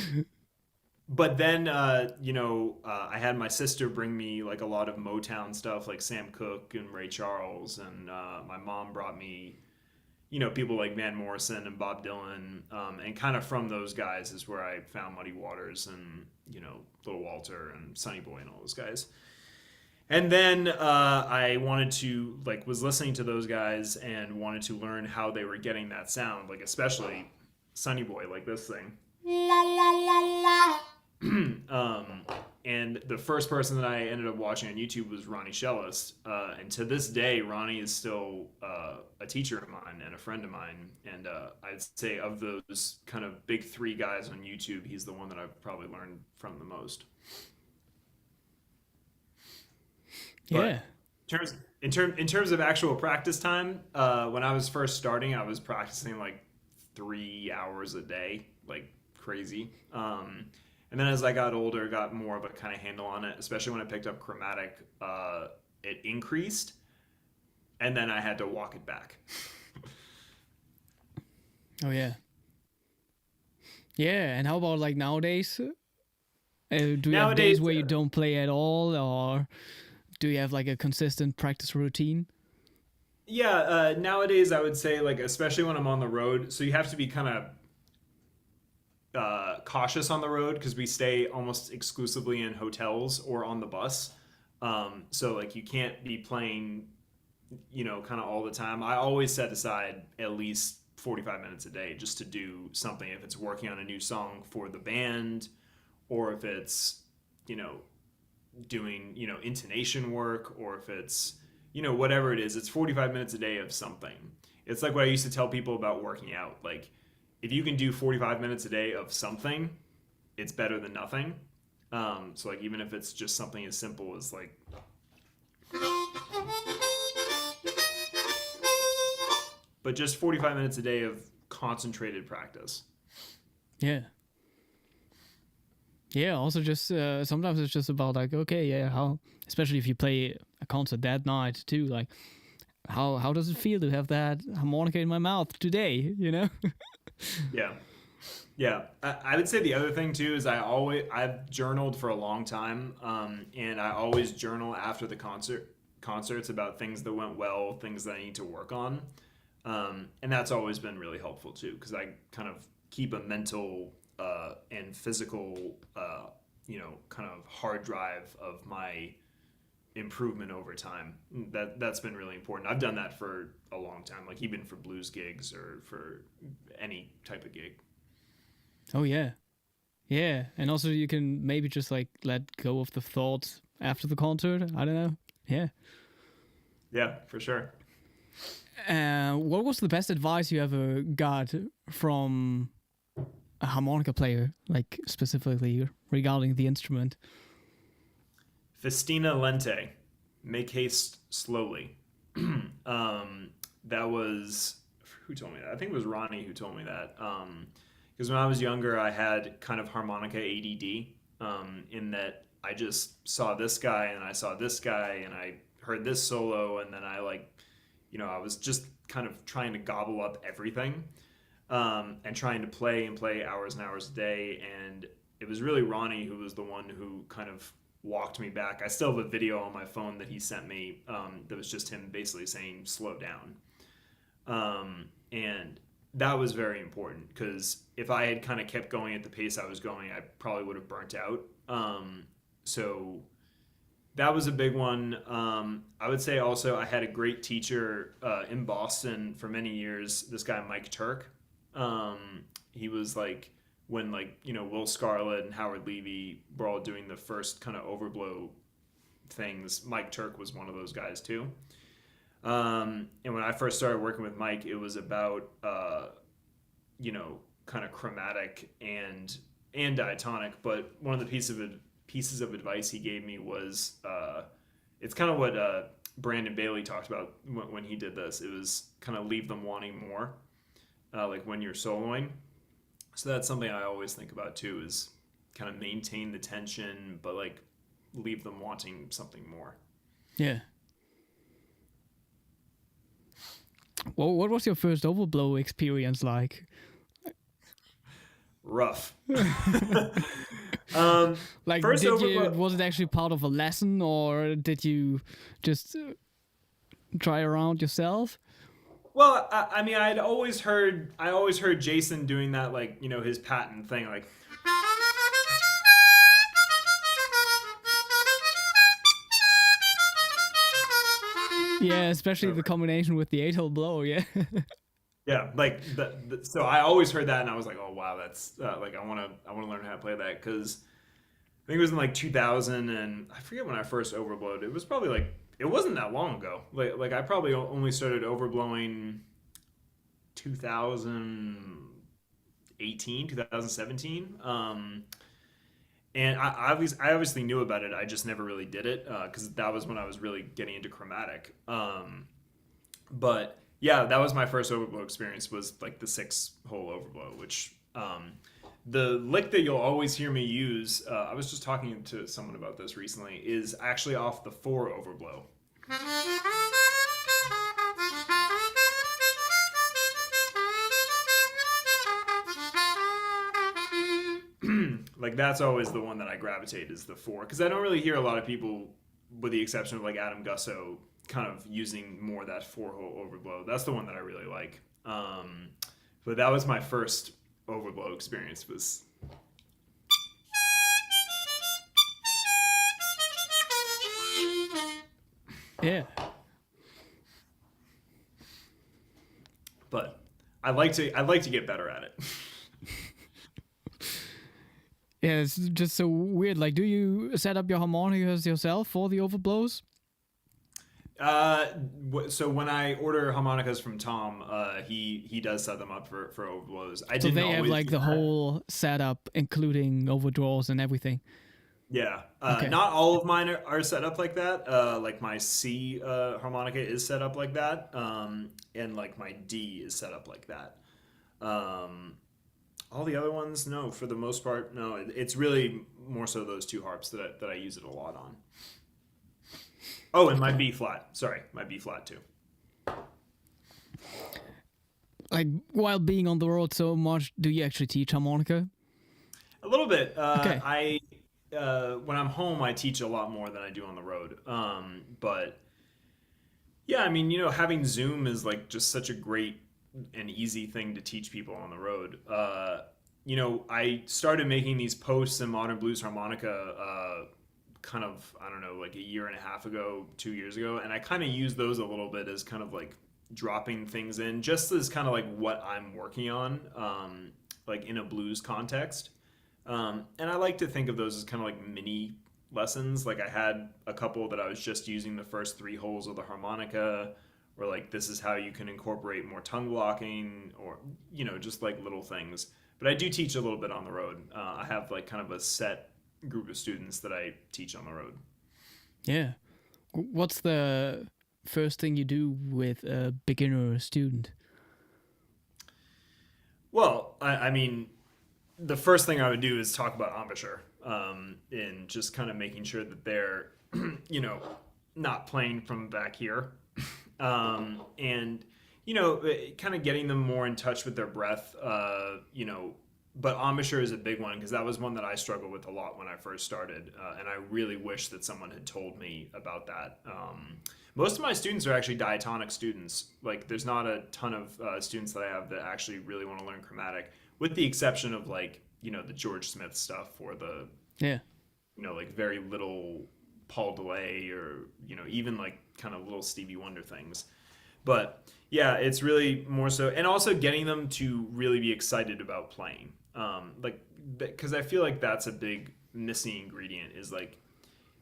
But then, I had my sister bring me like a lot of Motown stuff, like Sam Cooke and Ray Charles, and my mom brought me, you know, people like Van Morrison and Bob Dylan, and kind of from those guys is where I found Muddy Waters and, you know, Little Walter and Sonny Boy and all those guys. And then I was listening to those guys and wanted to learn how they were getting that sound, like especially Sonny Boy, like this thing. La la la la. And the first person that I ended up watching on YouTube was Ronnie Shellist. And to this day, Ronnie is still a teacher of mine and a friend of mine. And I'd say of those kind of big 3 guys on YouTube, he's the one that I've probably learned from the most. Yeah. terms in terms of actual practice time, when I was first starting, I was practicing like 3 hours a day, like crazy. And then as I got older, got more of a kind of handle on it, especially when I picked up chromatic, it increased, and then I had to walk it back. Oh yeah. Yeah, and how about like nowadays? Do you have days where you don't play at all, or do you have like a consistent practice routine? Yeah, nowadays I would say like especially when I'm on the road, so you have to be kind of cautious on the road because we stay almost exclusively in hotels or on the bus. So like you can't be playing, kind of all the time. I always set aside at least 45 minutes a day just to do something if it's working on a new song for the band or if it's, you know, doing, intonation work or if it's, whatever it is, it's 45 minutes a day of something. It's like what I used to tell people about working out. Like if you can do 45 minutes a day of something, it's better than nothing. So like even if it's just something as simple as like but just 45 minutes a day of concentrated practice. Yeah. Yeah, also just sometimes it's just about like, okay, yeah, how, especially if you play a concert that night too, like how does it feel to have that harmonica in my mouth today, you know? Yeah. Yeah. I would say the other thing too is I've journaled for a long time, and I always journal after the concerts about things that went well, things that I need to work on. And that's always been really helpful too, because I kind of keep a mental and physical, kind of hard drive of my improvement over time. That's been really important. I've done that for a long time, like even for blues gigs or for any type of gig. Oh yeah. Yeah, and also you can maybe just like let go of the thoughts after the concert. I don't know. Yeah. Yeah, for sure. What was the best advice you ever got from a harmonica player, like specifically regarding the instrument? Festina lente, make haste slowly. That was who told me that? I think it was Ronnie who told me that. Because when I was younger, I had kind of harmonica ADD, in that I just saw this guy and I saw this guy and I heard this solo and then I was just kind of trying to gobble up everything, and trying to play and play hours and hours a day. And it was really Ronnie who was the one who kind of walked me back. I still have a video on my phone that he sent me, that was just him basically saying, slow down. And that was very important because if I had kind of kept going at the pace I was going, I probably would have burnt out. So that was a big one. I would say also I had a great teacher in Boston for many years. This guy Mike Turk. He was like when Will Scarlett and Howard Levy were all doing the first kind of overblow things. Mike Turk was one of those guys too. And when I first started working with Mike, it was about kind of chromatic and diatonic. But one of the pieces of advice he gave me was, it's kind of what Brandon Bailey talked about when he did this. It was kind of leave them wanting more, like when you're soloing. So that's something I always think about too, is kind of maintain the tension, but like leave them wanting something more. Yeah. Well, what was your first overblow experience like? Rough. Like, was it actually part of a lesson, or did you just try around yourself? Well, I mean, I always heard Jason doing that, like, his patent thing, like. Yeah, especially the combination with the 8-hole blow, yeah. Yeah, like so I always heard that and I was like, oh wow, that's like I want to learn how to play that, because I think it was in like 2000 and I forget when I first overblowed. It was probably like, it wasn't that long ago. Like I probably only started overblowing 2018, 2017. And I obviously knew about it. I just never really did it because that was when I was really getting into chromatic. But yeah, that was my first overblow experience. Was like the 6-hole overblow, which the lick that you'll always hear me use. I was just talking to someone about this recently. Is actually off the 4 overblow. Like that's always the one that I gravitate is the 4 because I don't really hear a lot of people, with the exception of like Adam Gusso, kind of using more that 4-hole overblow. That's the one that I really like. But that was my first overblow experience. Was yeah. But I'd like to get better at it. Yeah, it's just so weird. Like, do you set up your harmonicas yourself for the overblows? So when I order harmonicas from Tom, he does set them up for overblows. So they have like the whole setup, including overdraws and everything. Yeah. Okay. Not all of mine are set up like that. Like my C harmonica is set up like that, and like my D is set up like that. All the other ones, no. For the most part, no. It's really more so those 2 harps that I use it a lot on. Oh, and my B flat. Sorry, my B flat too. Like, while being on the road so much, do you actually teach harmonica? A little bit. Okay. When I'm home, I teach a lot more than I do on the road. But yeah, I mean, having Zoom is like just such a great and easy thing to teach people on the road. I started making these posts in Modern Blues Harmonica kind of, I don't know, like a year and a half ago, 2 years ago. And I kind of use those a little bit as kind of like dropping things in, just as kind of like what I'm working on, like in a blues context. And I like to think of those as kind of like mini lessons. Like I had a couple that I was just using the first 3 holes of the harmonica, or like this is how you can incorporate more tongue blocking, or just like little things. But I do teach a little bit on the road. I have like kind of a set group of students that I teach on the road. Yeah. What's the first thing you do with a beginner student? Well, I mean, the first thing I would do is talk about embouchure, and just kind of making sure that they're, not playing from back here. And, kind of getting them more in touch with their breath, but embouchure is a big one because that was one that I struggled with a lot when I first started. And I really wish that someone had told me about that. Most of my students are actually diatonic students. Like there's not a ton of students that I have that actually really want to learn chromatic, with the exception of like, the George Smith stuff, or the, like very little Paul DeLay, or, even like kind of little Stevie Wonder things. But yeah, it's really more so, and also getting them to really be excited about playing. Because I feel like that's a big missing ingredient, is like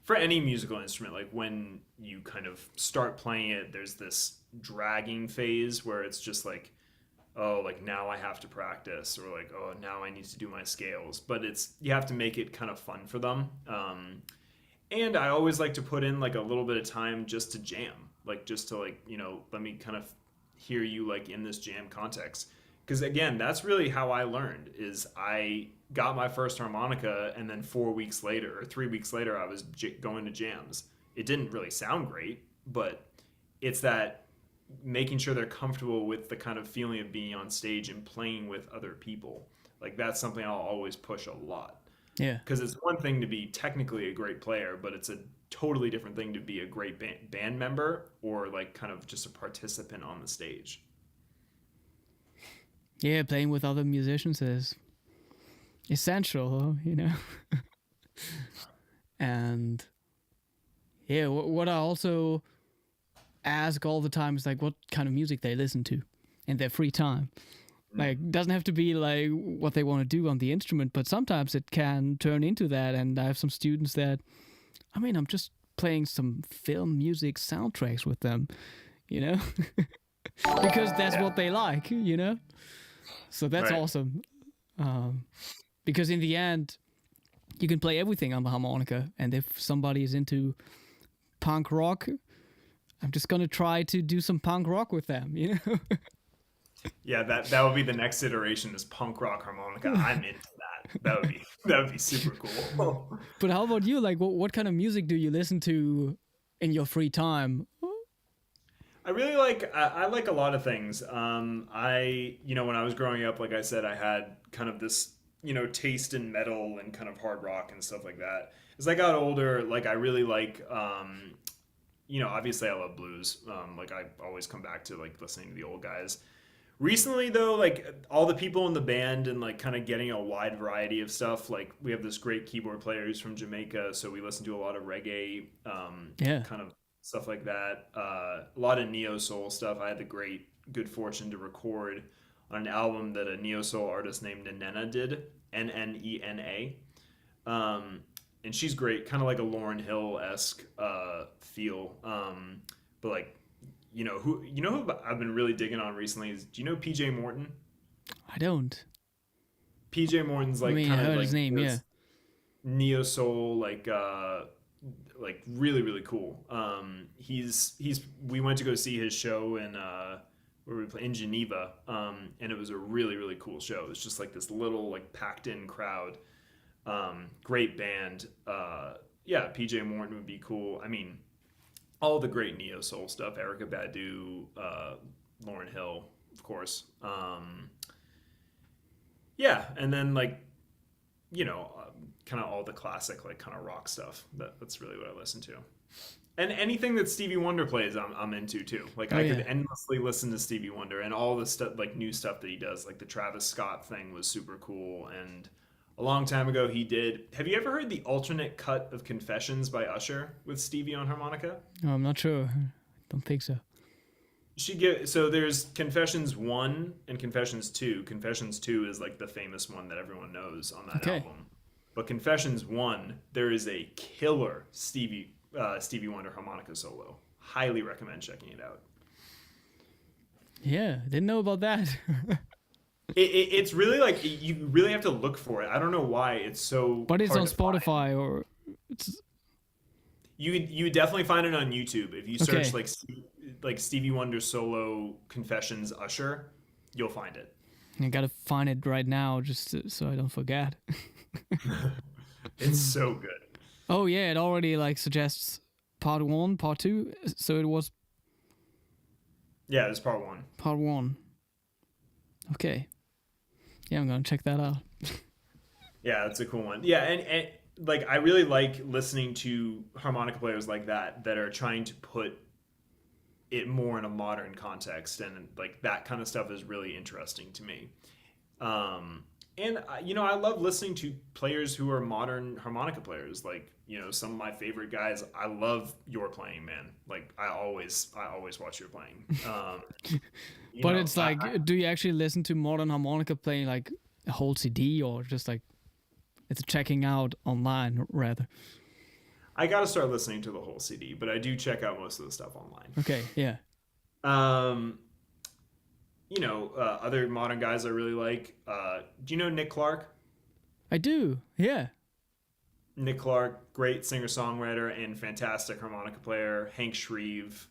for any musical instrument, like when you kind of start playing it, there's this dragging phase where it's just like, oh, like now I have to practice, or like, oh, now I need to do my scales. But you have to make it kind of fun for them. And I always like to put in like a little bit of time just to jam, like just to like, let me kind of hear you like in this jam context. Because again, that's really how I learned, is I got my first harmonica, and then 4 weeks later or 3 weeks later, I was going to jams. It didn't really sound great, but it's that making sure they're comfortable with the kind of feeling of being on stage and playing with other people. Like that's something I'll always push a lot. Yeah. Because it's one thing to be technically a great player, but it's a totally different thing to be a great band member, or like kind of just a participant on the stage. Yeah, playing with other musicians is essential, And yeah, what I also ask all the time is like what kind of music they listen to in their free time. Like, doesn't have to be like what they want to do on the instrument, but sometimes it can turn into that. And I have some students that, I'm just playing some film music soundtracks with them, because that's what they like, So that's awesome. Because in the end, you can play everything on the harmonica. And if somebody is into punk rock, I'm just gonna try to do some punk rock with them, you know? Yeah, that would be the next iteration is punk rock harmonica. I'm into that. That would be super cool. But how about you? Like, what kind of music do you listen to in your free time? I like a lot of things. When I was growing up, like I said, I had kind of this, taste in metal and kind of hard rock and stuff like that. As I got older, like I really like, obviously I love blues. Like I always come back to like listening to the old guys. Recently though, like all the people in the band and like kind of getting a wide variety of stuff, like we have this great keyboard player who's from Jamaica, so we listen to a lot of reggae, kind of stuff like that. A lot of neo soul stuff. I had the good fortune to record on an album that a neo soul artist named Nenena did, Nnena, and she's great, kind of like a Lauryn Hill-esque feel, but like. Who I've been really digging on recently is, do you know PJ Morton? I don't. PJ Morton's like kind of like his name, yeah. Neo soul, like really really cool. We went to go see his show in where we play in Geneva, and it was a really really cool show. It was just like this little like packed in crowd. Great band. PJ Morton would be cool. I mean, all the great neo soul stuff, Erykah Badu, Lauryn Hill, of course. And then like, kind of all the classic like kind of rock stuff. That's really what I listen to. And anything that Stevie Wonder plays, I'm into too. Like I could endlessly listen to Stevie Wonder and all the stuff, like new stuff that he does. Like the Travis Scott thing was super cool. And a long time ago he did. Have you ever heard the alternate cut of Confessions by Usher with Stevie on harmonica? Oh, I'm not sure. I don't think so. So there's Confessions 1 and Confessions 2. Confessions 2 is like the famous one that everyone knows on that album. But Confessions 1, there is a killer Stevie Wonder harmonica solo. Highly recommend checking it out. Yeah, didn't know about that. It's really like you really have to look for it. I don't know why it's so. But it's on Spotify or it's. You definitely find it on YouTube if you search like Stevie Wonder solo Confessions Usher, you'll find it. I gotta find it right now just so I don't forget. It's so good. Oh yeah, it already like suggests part 1, part 2. So it was. Yeah, it was part 1. Part 1. Okay. Yeah, I'm gonna check that out. Yeah, that's a cool one. Yeah, and like I really like listening to harmonica players like that are trying to put it more in a modern context, and like that kind of stuff is really interesting to me. And I love listening to players who are modern harmonica players. Like, some of my favorite guys. I love your playing, man. Like I always watch your playing. But it's like, do you actually listen to modern harmonica playing like a whole CD, or just like it's checking out online rather? I got to start listening to the whole CD, but I do check out most of the stuff online. Okay, yeah. Other modern guys I really like. Do you know Nick Clark? I do, yeah. Nick Clark, great singer-songwriter and fantastic harmonica player. Hank Shreve,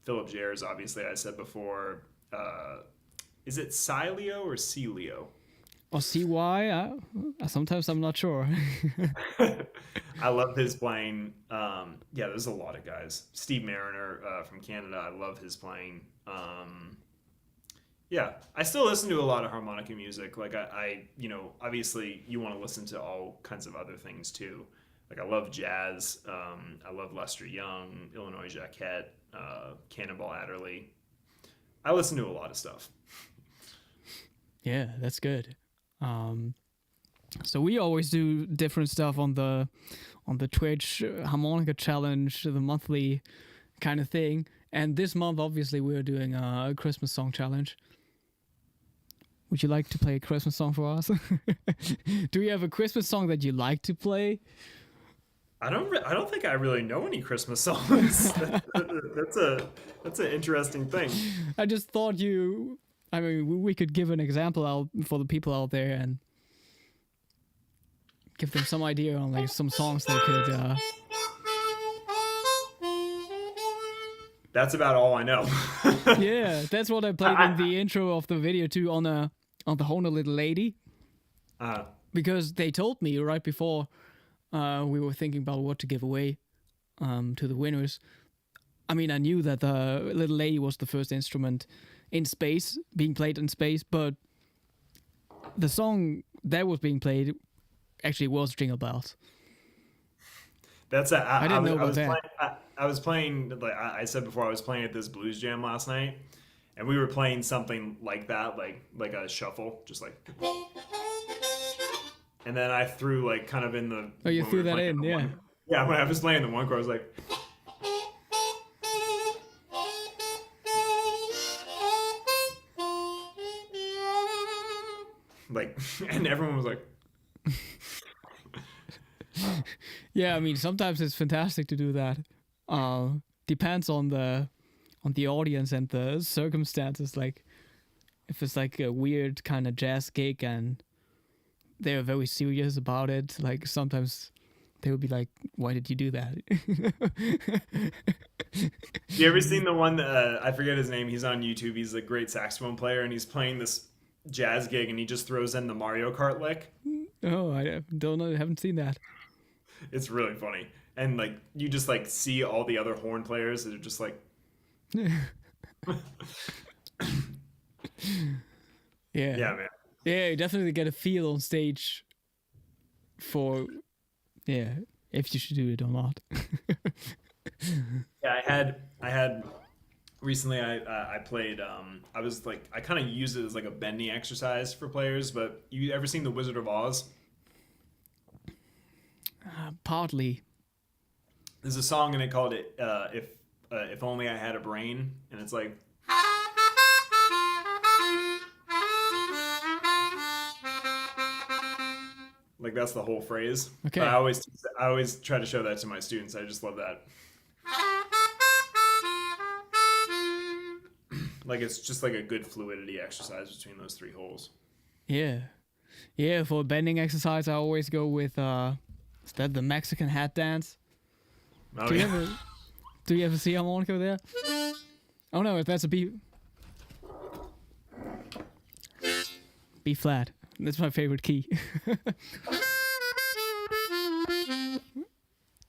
Philip Jers, obviously, I said before. Is it Cilio or Celio? Or CY? Sometimes I'm not sure. I love his playing. There's a lot of guys. Steve Mariner from Canada, I love his playing. I still listen to a lot of harmonica music. Like I obviously you want to listen to all kinds of other things too. Like I love jazz. I love Lester Young, Illinois Jacquet, Cannonball Adderley. I listen to a lot of stuff. Yeah, that's good. So we always do different stuff on the Twitch harmonica challenge, the monthly kind of thing. And this month, obviously, we're doing a Christmas song challenge. Would you like to play a Christmas song for us? Do you have a Christmas song that you like to play? I don't think I really know any Christmas songs. That's an interesting thing. I just thought we could give an example out for the people out there and give them some idea on like some songs they could. That's about all I know. Yeah, that's what I played in the intro of the video too on the Hohner Little Lady. Because they told me right before we were thinking about what to give away to the winners. I mean, I knew that the Little Lady was the first instrument in space, being played in space, but the song that was being played actually was Jingle Bells. I didn't know about that. I was playing, like I said before, I was playing at this blues jam last night, and we were playing something like that, like a shuffle, just like. And then I threw like kind of in the. Oh, you threw that in, yeah. Yeah, when I was playing the one chord, I was like, and everyone was like. Yeah, I mean, sometimes it's fantastic to do that. Depends on the audience and the circumstances. Like, if it's like a weird kind of jazz gig and they're very serious about it, like sometimes they would be like, "Why did you do that?" You ever seen the one that I forget his name? He's on YouTube. He's a great saxophone player, and he's playing this jazz gig, and he just throws in the Mario Kart lick. Oh, I don't know. I haven't seen that. It's really funny, and like you just like see all the other horn players that are just like. Yeah. Yeah, man. Yeah, you definitely get a feel on stage for, if you should do it or not. Yeah, I had recently I played I was like I kind of used it as like a bending exercise for players, but you ever seen The Wizard of Oz? Partly. There's a song in it called If Only I Had a Brain, and it's like that's the whole phrase. Okay. But I always try to show that to my students. I just love that. Like it's just like a good fluidity exercise between those three holes. Yeah. Yeah, for bending exercise I always go with is that the Mexican hat dance? Oh, do you ever see harmonica there? Oh no, that's a B flat. That's my favorite key.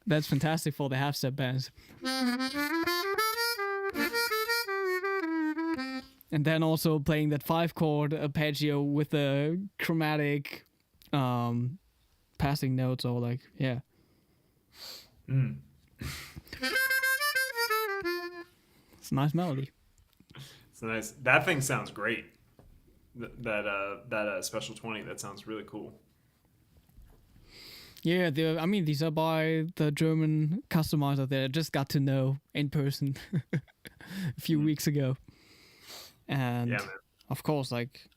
That's fantastic for the half step bands. And then also playing that 5-chord arpeggio with the chromatic passing notes, or like, yeah. It's a nice melody. It's nice. That thing sounds great. That Special 20, that sounds really cool. Yeah, I mean, these are by the German customizer that I just got to know in person a few weeks ago. And yeah, man. Of course, like,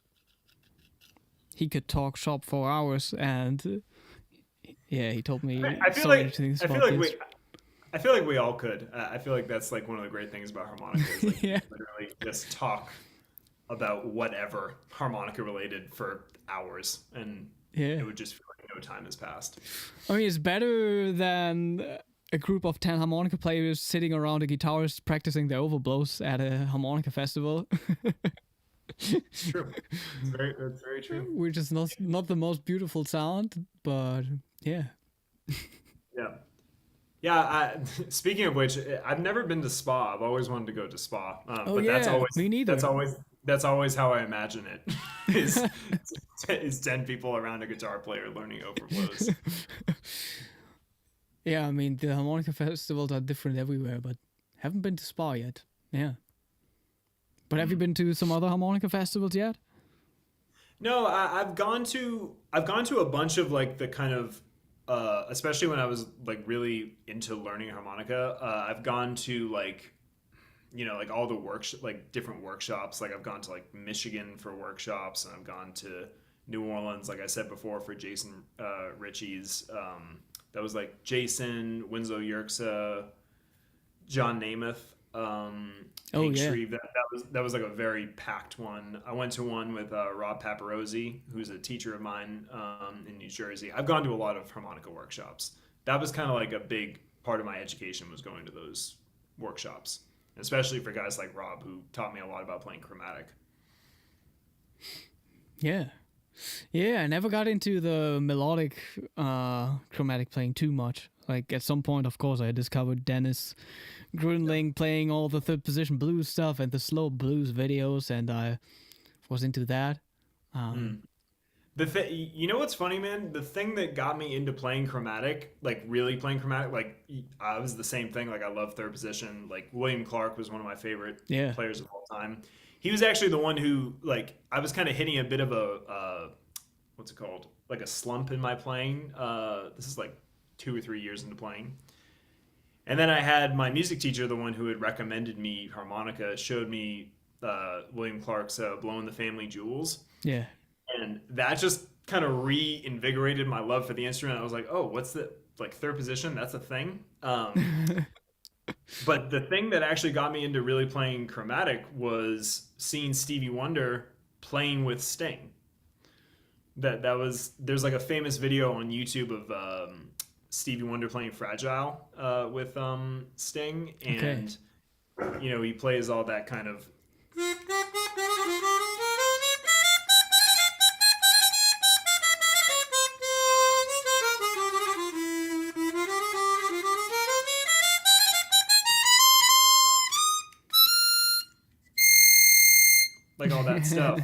he could talk shop for hours, and he told me so many things about this. I feel like we all could. I feel like that's like one of the great things about harmonica is like literally just talk about whatever harmonica related for hours, and it would just feel like no time has passed. I mean, it's better than a group of 10 harmonica players sitting around a guitarist practicing their overblows at a harmonica festival. It's true. That's very true. Which is not the most beautiful sound, but yeah. Yeah. Speaking of which, I've never been to Spa. I've always wanted to go to Spa. That's always me neither. That's always how I imagine it. is 10 people around a guitar player learning overblows. Yeah, I mean, the harmonica festivals are different everywhere, but haven't been to Spa yet. Yeah. But have you been to some other harmonica festivals yet? No, I've gone to a bunch of like the kind of especially when I was like really into learning harmonica. I've gone to like like all the different workshops. Like I've gone to like Michigan for workshops, and I've gone to New Orleans, like I said before, for Jason Ritchie's. That was like Jason, Winslow Yerxa, John Namath. Inkstree. That was like a very packed one. I went to one with Rob Paparozzi, who's a teacher of mine in New Jersey. I've gone to a lot of harmonica workshops. That was kind of like a big part of my education, was going to those workshops, especially for guys like Rob, who taught me a lot about playing chromatic. Yeah. Yeah, I never got into the melodic chromatic playing too much. Like at some point, of course, I discovered Dennis Grunling playing all the third position blues stuff and the slow blues videos, and I was into that. You know what's funny, man? The thing that got me into playing chromatic, like really playing chromatic, like I was the same thing. Like I love third position. Like William Clark was one of my favorite players of all time. He was actually the one who, like, I was kind of hitting a bit of a what's it called? Like a slump in my playing. This is like 2 or 3 years into playing. And then I had my music teacher, the one who had recommended me harmonica, showed me William Clark's Blowing the Family Jewels. Yeah. And that just kind of reinvigorated my love for the instrument. I was like, oh, what's the, like, third position? That's a thing. But the thing that actually got me into really playing chromatic was seeing Stevie Wonder playing with Sting. There's like a famous video on YouTube of Stevie Wonder playing Fragile with Sting, and you know, he plays all that kind of like all that stuff.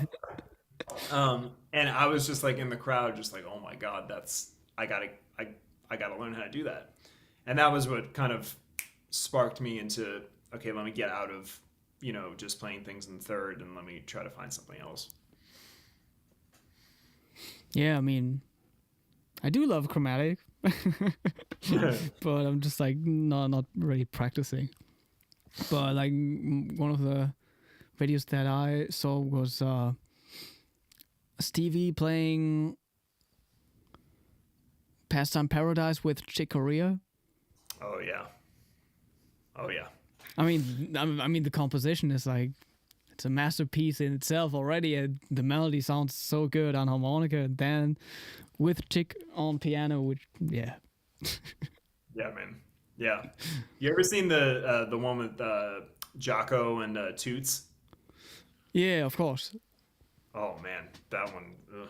And I was just like in the crowd, just like, oh my God, I gotta learn how to do that. And that was what kind of sparked me into, okay, let me get out of, you know, just playing things in third and let me try to find something else. Yeah, I mean, I do love chromatic, but I'm just like not really practicing. But like one of the videos that I saw was Stevie playing Pastime Paradise with Chick Corea. Oh yeah. I mean, the composition is like, it's a masterpiece in itself already. And the melody sounds so good on harmonica, and then with Chick on piano, which yeah. Yeah, man. Yeah. You ever seen the one with Jocko and Toots? Yeah, of course. Oh man, that one. Ugh.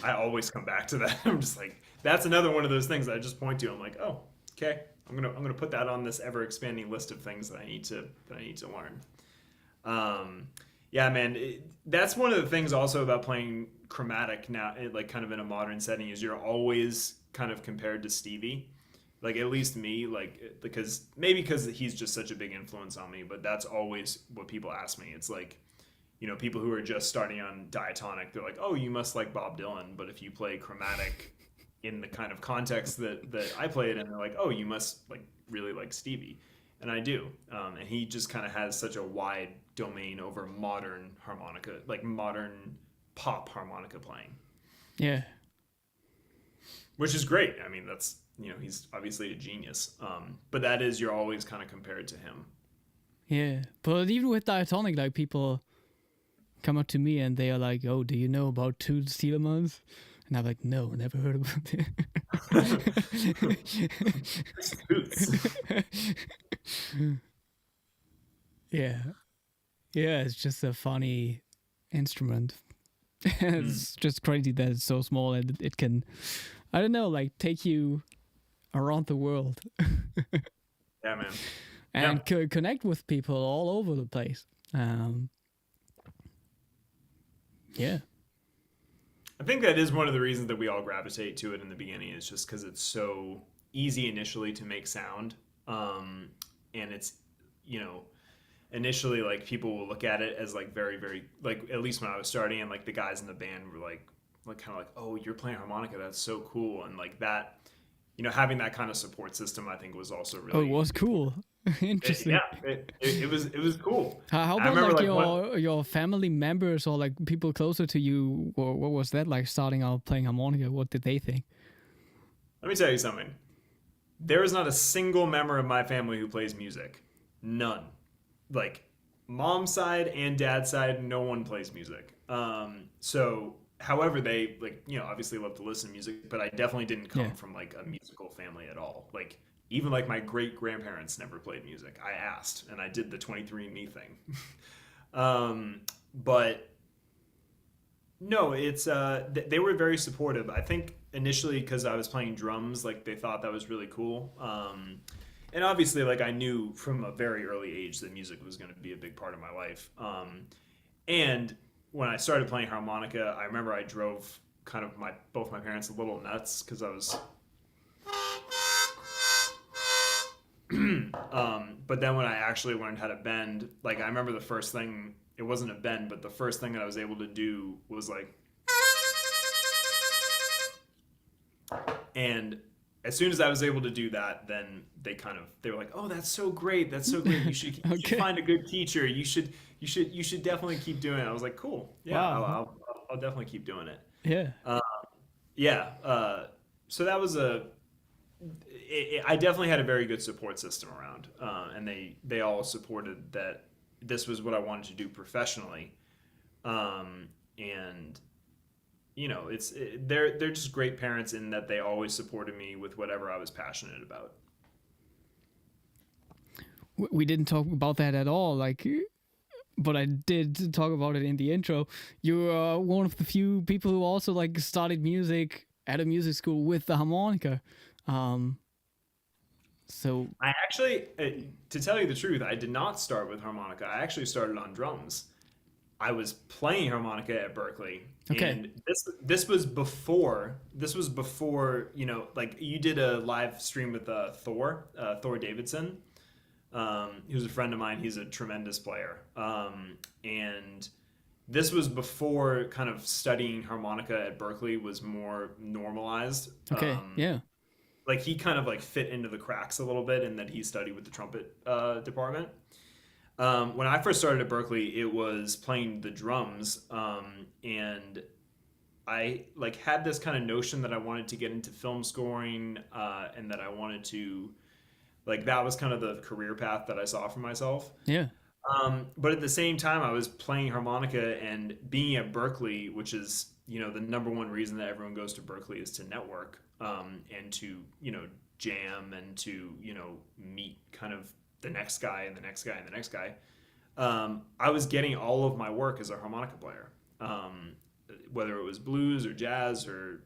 I always come back to that. I'm just like, that's another one of those things that I just point to. I'm like, oh, okay, I'm gonna put that on this ever expanding list of things that I need to learn. Yeah, man, that's one of the things also about playing chromatic now, like kind of in a modern setting, is you're always kind of compared to Stevie. Like at least me, like because he's just such a big influence on me. But that's always what people ask me. It's like, you know, people who are just starting on diatonic, they're like, oh, you must like Bob Dylan. But if you play chromatic in the kind of context that I play it in, they're like, oh, you must like really like Stevie. And I do. And he just kind of has such a wide domain over modern harmonica, like modern pop harmonica playing. Yeah. Which is great. I mean, that's, you know, he's obviously a genius. But that is, you're always kind of compared to him. Yeah. But even with diatonic, like people come up to me and they are like, oh, do you know about Toots Thielemans? And I'm like, no, never heard about it. Toots. Yeah. Yeah, it's just a funny instrument. It's just crazy that it's so small and it can, I don't know, like take you around the world. Yeah, man. And connect with people all over the place. Yeah. I think that is one of the reasons that we all gravitate to it in the beginning, is just because it's so easy initially to make sound. And it's, you know, initially like people will look at it as like very, very, like at least when I was starting, and like the guys in the band were like kind of like, oh, you're playing harmonica, that's so cool. And like that, you know, having that kind of support system, I think was also really. Oh, it was cool. Interesting. It was cool. How about like your family members or like people closer to you? Or what was that like starting out playing harmonica? What did they think? Let me tell you something. There is not a single member of my family who plays music. None. like mom's side and dad's side, no one plays music. So however, they like, obviously love to listen to music, but I definitely didn't come Yeah. from like a musical family at all. Like even like my great grandparents never played music. I asked and I did the 23andMe thing. But no, it's they were very supportive. I think initially because I was playing drums, like they thought that was really cool. And obviously, like I knew from a very early age that music was going to be a big part of my life. And when I started playing harmonica, I remember I drove kind of both my parents a little nuts because I was. But then when I actually learned how to bend, like I remember the first thing, it wasn't a bend, but the first thing that I was able to do was like, and as soon as I was able to do that, then they were like, "Oh, that's so great! That's so great! You should find a good teacher. You should definitely keep doing it." I was like, "Cool, yeah, I'll, Wow. I'll, I'll definitely keep doing it." Yeah. Uh, yeah, so that was I definitely had a very good support system around, and they all supported that this was what I wanted to do professionally, and they're just great parents in that they always supported me with whatever I was passionate about. We didn't talk about that at all. Like, but I did talk about it in the intro. You're one of the few people who also like studied music at a music school with the harmonica. Um, so I actually, to tell you the truth, I did not start with harmonica. I actually started on drums. I was playing harmonica at Berkeley, okay, and this was before like you did a live stream with Thor Davidson. He was a friend of mine. He's a tremendous player, and this was before kind of studying harmonica at Berkeley was more normalized. okay, yeah, Like he kind of like fit into the cracks a little bit, and that he studied with the trumpet department. When I first started at Berkeley, it was playing the drums, and I like had this kind of notion that I wanted to get into film scoring, and that I wanted to like that was kind of the career path that I saw for myself. yeah, But at the same time, I was playing harmonica and being at Berkeley, which is the number one reason that everyone goes to Berkeley is to network, and to jam and to meet kind of the next guy and the next guy and the next guy. I was getting all of my work as a harmonica player, whether it was blues or jazz or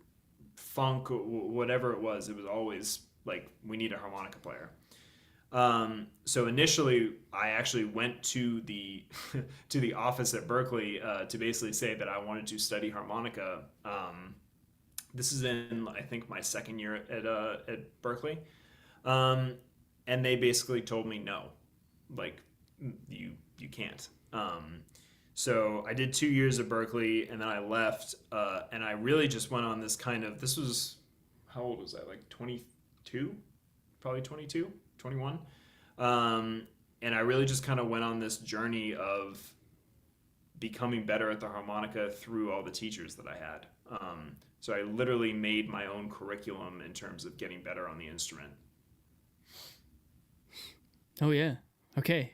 funk or whatever it was. It was always like we need a harmonica player. So initially, I actually went to the to the office at Berkeley to basically say that I wanted to study harmonica. This is in I think my second year at Berkeley, and they basically told me no, like you can't. So I did 2 years at Berkeley, and then I left, and I really just went on this kind of this was how old was I, like 22, probably 22, 21. And I really just kind of went on this journey of becoming better at the harmonica through all the teachers that I had. So I literally made my own curriculum in terms of getting better on the instrument. oh yeah, okay,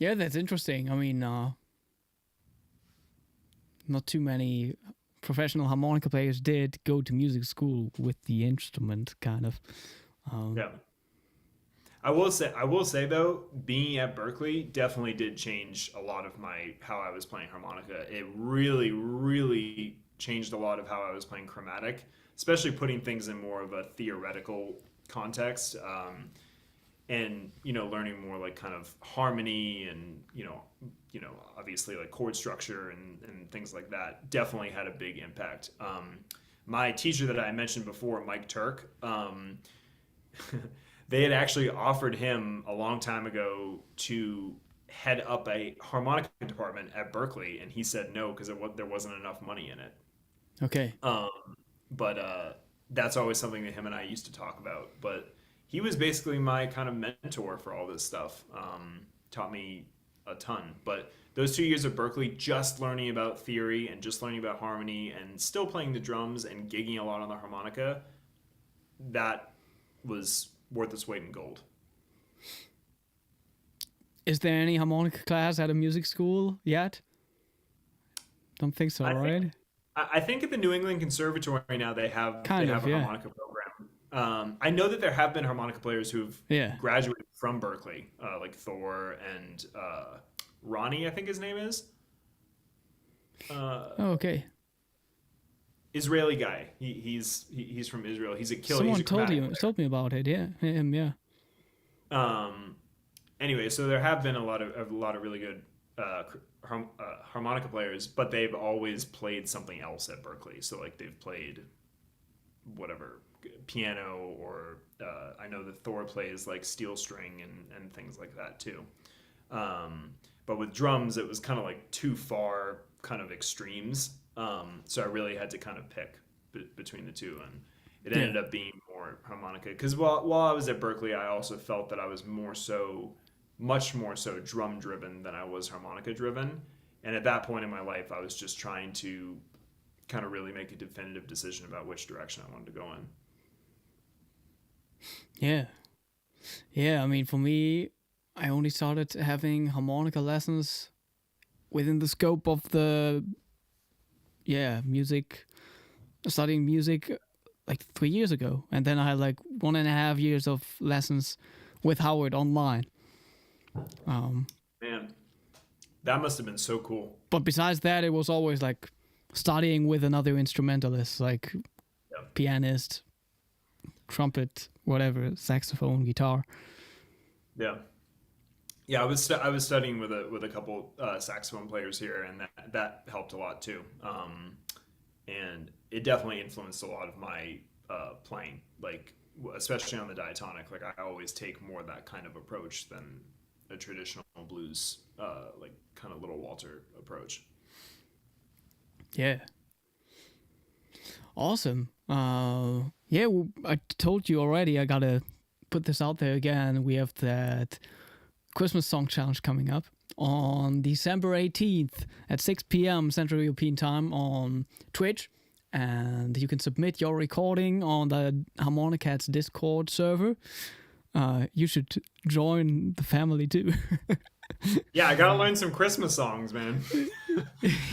yeah, that's interesting. I mean, not too many professional harmonica players did go to music school with the instrument, kind of. Yeah. I will say though, being at Berkeley definitely did change a lot of how I was playing harmonica. It really, really changed a lot of how I was playing chromatic, especially putting things in more of a theoretical context, and learning more like kind of harmony and obviously like chord structure and things like that. Definitely had a big impact. My teacher that I mentioned before, Mike Turk. They had actually offered him a long time ago to head up a harmonica department at Berkeley, and he said no because there wasn't enough money in it. Okay, But that's always something that him and I used to talk about. But he was basically my kind of mentor for all this stuff. Taught me a ton. But those 2 years at Berkeley, just learning about theory and just learning about harmony and still playing the drums and gigging a lot on the harmonica, that was worth its weight in gold. Is there any harmonica class at a music school yet? Don't think so, right? I think at the New England Conservatory now they have a harmonica program. I know that there have been harmonica players who've graduated from Berklee, like Thor and Ronnie, I think his name is. Okay. Israeli guy. He's from Israel. He's a killer. Someone told me about it. Yeah, him. Yeah. Anyway, so there have been a lot of really good harmonica players, but they've always played something else at Berklee. So like they've played whatever piano, or I know that Thor plays like steel string and things like that too. But with drums, it was kind of like too far kind of extremes. So I really had to kind of pick between the two, and it ended up being more harmonica. Because while I was at Berklee, I also felt that I was much more so drum driven than I was harmonica driven. And at that point in my life, I was just trying to kind of really make a definitive decision about which direction I wanted to go in. Yeah. Yeah, I mean, for me, I only started having harmonica lessons within the scope of the studying music like 3 years ago, and then I had like 1.5 years of lessons with Howard online. Man, that must have been so cool. But besides that, it was always like studying with another instrumentalist, like pianist, trumpet, whatever, saxophone, guitar. Yeah, I was studying with a couple saxophone players here, and that helped a lot too. And it definitely influenced a lot of my playing, like especially on the diatonic. Like I always take more that kind of approach than a traditional blues, like kind of Little Walter approach. Yeah. Awesome. I told you already. I gotta put this out there again. We have that Christmas song challenge coming up on December 18th at 6 p.m. Central European Time on Twitch, and you can submit your recording on the Harmonicat's Discord server. You should join the family too. Yeah, I gotta learn some Christmas songs, man.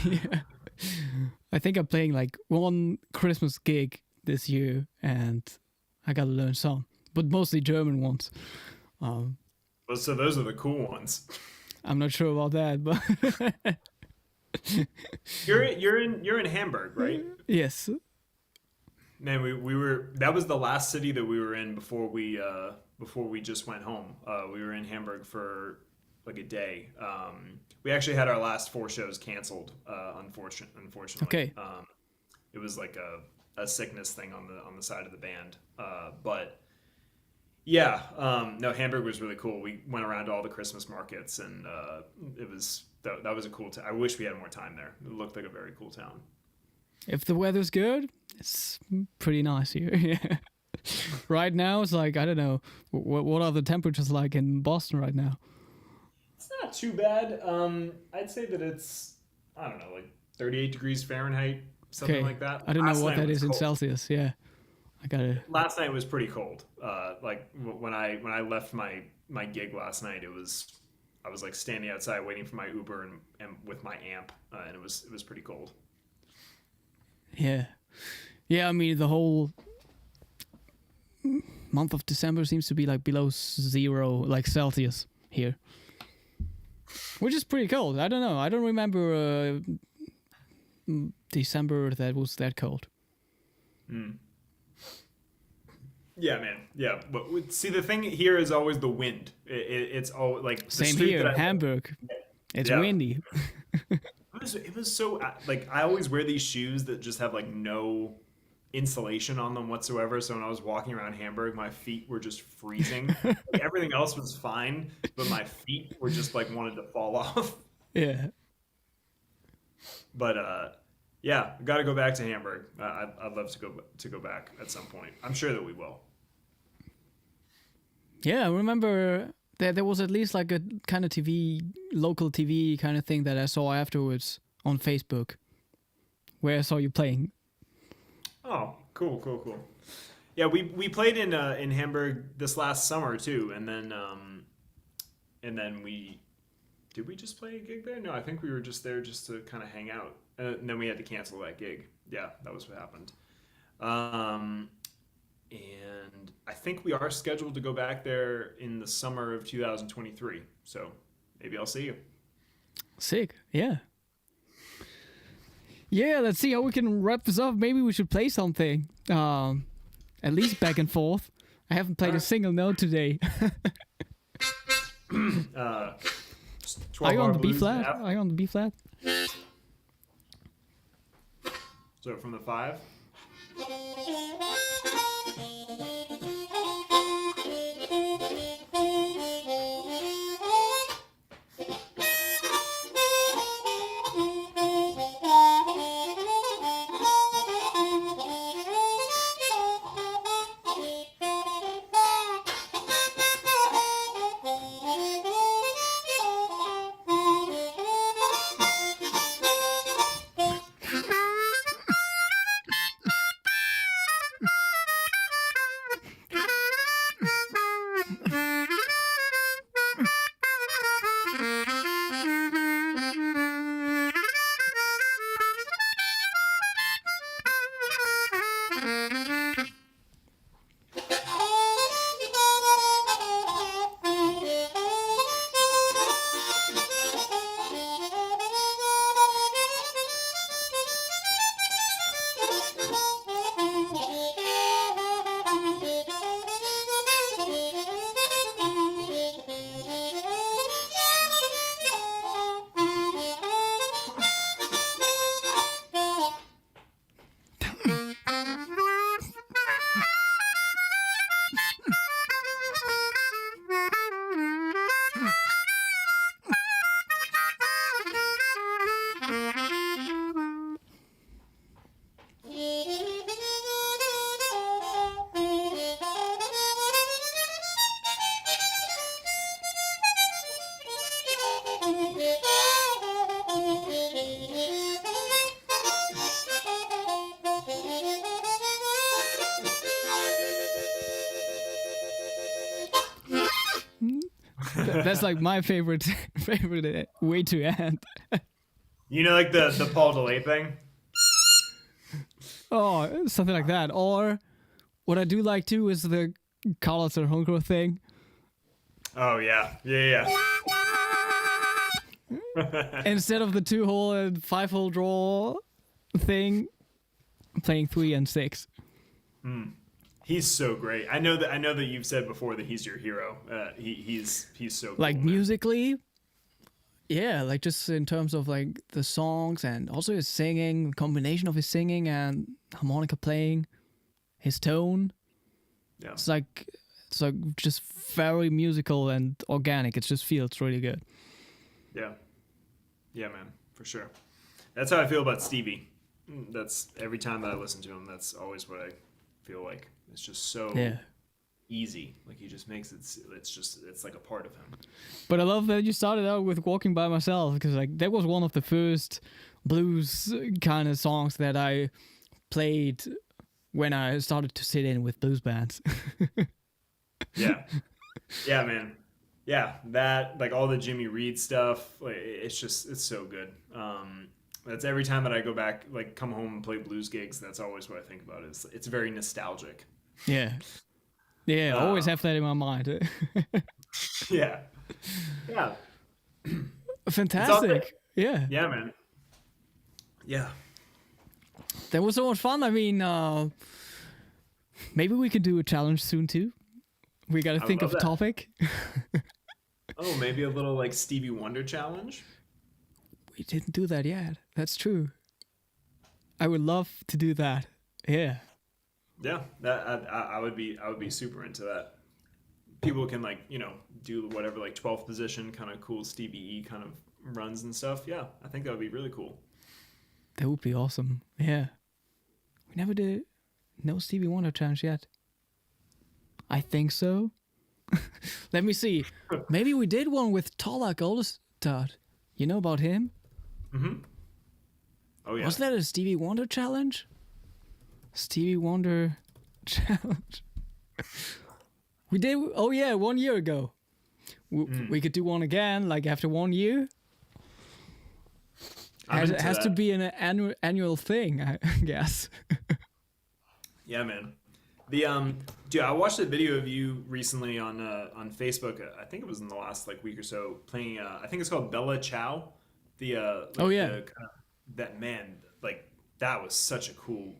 Yeah. I think I'm playing like one Christmas gig this year, and I gotta learn some, but mostly German ones. Well, so those are the cool ones. I'm not sure about that, but you're in Hamburg, right? Yes. Man, we were, that was the last city that we were in before we just went home. We were in Hamburg for like a day. We actually had our last 4 shows canceled, unfortunately. Okay. It was like a sickness thing on the side of the band. But yeah, no, Hamburg was really cool. We went around to all the Christmas markets, and that was a cool I wish we had more time there. It looked like a very cool town. If the weather's good, it's pretty nice here. Yeah. Right now, it's like, I don't know, what are the temperatures like in Boston right now? It's not too bad. I'd say that it's, I don't know, like 38 degrees Fahrenheit, something like that. I don't know what that is in Celsius. Yeah, Last night was pretty cold. Like when I left my gig last night, I was like standing outside waiting for my Uber and with my amp, and it was pretty cold. Yeah. I mean, the whole month of December seems to be like below 0, like Celsius here, which is pretty cold. I don't know. I don't remember December that was that cold. Yeah, man. Yeah, but see, the thing here is always the wind. It's all like the same here, Hamburg. It's windy. It was so, like, I always wear these shoes that just have like no insulation on them whatsoever. So when I was walking around Hamburg, my feet were just freezing. Like, everything else was fine, but my feet were just like wanted to fall off. Yeah. But yeah, got to go back to Hamburg. I'd love to go back at some point. I'm sure that we will. Yeah, I remember there was at least like a kind of local TV kind of thing that I saw afterwards on Facebook, where I saw you playing. Oh, cool. Yeah, we played in Hamburg this last summer too, and then did we just play a gig there? No, I think we were just there just to kind of hang out. And then we had to cancel that gig. Yeah, that was what happened. And I think we are scheduled to go back there in the summer of 2023. So maybe I'll see you. Sick. Yeah. Yeah, let's see how we can wrap this up. Maybe we should play something. At least back and forth. I haven't played a single note today. Are you on the B flat? Are you on the B flat? So from the 5. That's like my favorite way to end. You know, like the Paul DeLay thing? Oh, something like that. Or what I do like too is the Carlos and Hohner thing. Oh, yeah. Yeah. Instead of the 2-hole and 5-hole draw thing, playing 3 and 6. He's so great. I know that you've said before that he's your hero. He's so cool, like man. Musically, yeah, like just in terms of like the songs and also his singing, combination of his singing and harmonica playing, his tone. Yeah. It's like just very musical and organic. It just feels really good. Yeah, man, for sure. That's how I feel about Stevie. That's every time that I listen to him, that's always what I feel like. It's just so easy. Like he just makes it. It's like a part of him. But I love that you started out with "Walking by Myself" because like that was one of the first blues kind of songs that I played when I started to sit in with blues bands. Yeah, man. Yeah, that like all the Jimmy Reed stuff. Like it's so good. That's every time that I go back, like come home and play blues gigs. That's always what I think about. It's very nostalgic. Yeah, I always have that in my mind. Yeah. Fantastic. Yeah, man. Yeah. That was so much fun. I mean, maybe we can do a challenge soon too. We got to think of a topic. Oh, maybe a little like Stevie Wonder challenge. We didn't do that yet. That's true. I would love to do that. Yeah. Yeah, that I would be super into that. People can like do whatever like 12th position kind of cool Stevie E kind of runs and stuff. Yeah, I think that would be really cool. That would be awesome. Yeah. We never did no Stevie Wonder challenge yet. I think so. Let me see. Maybe we did one with Tolak Olestad. You know about him? Mm-hmm. Oh yeah. Was that a Stevie Wonder challenge? Stevie Wonder challenge. We did. Oh yeah, 1 year ago. we could do one again, like after 1 year. It has to be an annual thing, I guess. Yeah, man. Dude, I watched a video of you recently on Facebook. I think it was in the last like week or so, playing. I think it's called Bella Ciao. That man, like that was such a cool.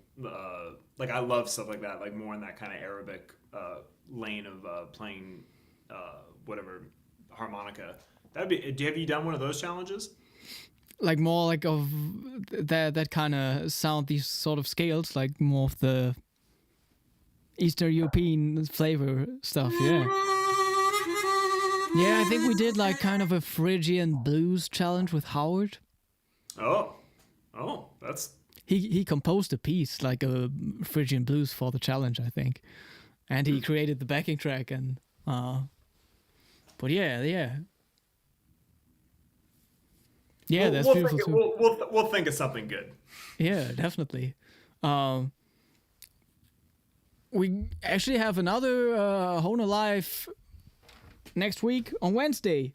Like I love stuff like that, like more in that kind of Arabic lane of playing whatever harmonica. Have you done one of those challenges? Like more like of that kind of sound, these sort of scales, like more of the Eastern European flavor stuff, yeah. Yeah, I think we did like kind of a Phrygian blues challenge with Howard. Oh, that's... He composed a piece, like a Phrygian blues for the challenge, I think. And he created the backing track and... but yeah. Yeah, that's beautiful too. We'll think of something good. Yeah, definitely. We actually have another Hohner Live next week on Wednesday.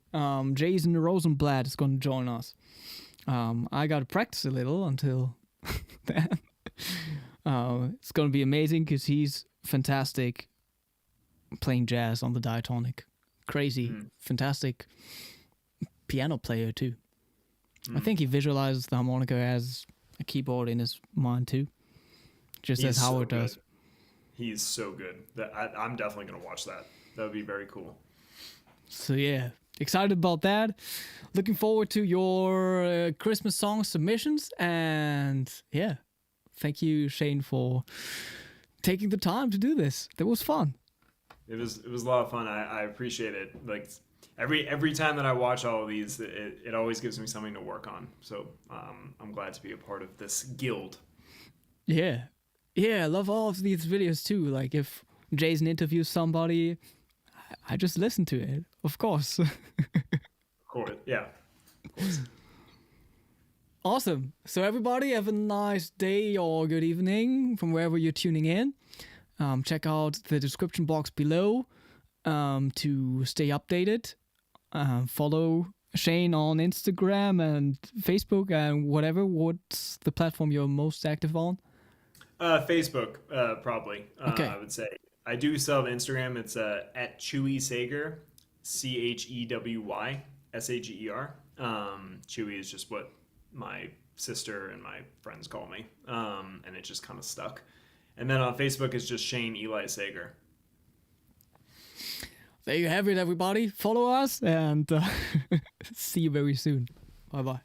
Jason Rosenblatt is going to join us. I got to practice a little until then. It's going to be amazing because he's fantastic playing jazz on the diatonic. Crazy, fantastic piano player too. I think he visualizes the harmonica as a keyboard in his mind too, just as Howard does. He's so good. I'm definitely going to watch that. That would be very cool. So yeah, excited about that. Looking forward to your Christmas song submissions. And yeah, thank you, Shane, for taking the time to do this. That was fun. It was a lot of fun. I appreciate it. Like every time that I watch all of these, it always gives me something to work on. So I'm glad to be a part of this guild. Yeah. Yeah, I love all of these videos too. Like if Jason interviews somebody, I just listen to it. Of course. Of course, yeah. Of course. Awesome. So everybody have a nice day or good evening from wherever you're tuning in. Check out the description box below to stay updated. Follow Shane on Instagram and Facebook and whatever. What's the platform you're most active on? Facebook, probably. Okay. I would say. I do still have Instagram. It's at Chewy Sager, ChewYSager. Chewy is just what my sister and my friends call me, and it just kind of stuck. And then on Facebook, it's just Shane Eli Sager. There you have it, everybody. Follow us and see you very soon. Bye-bye.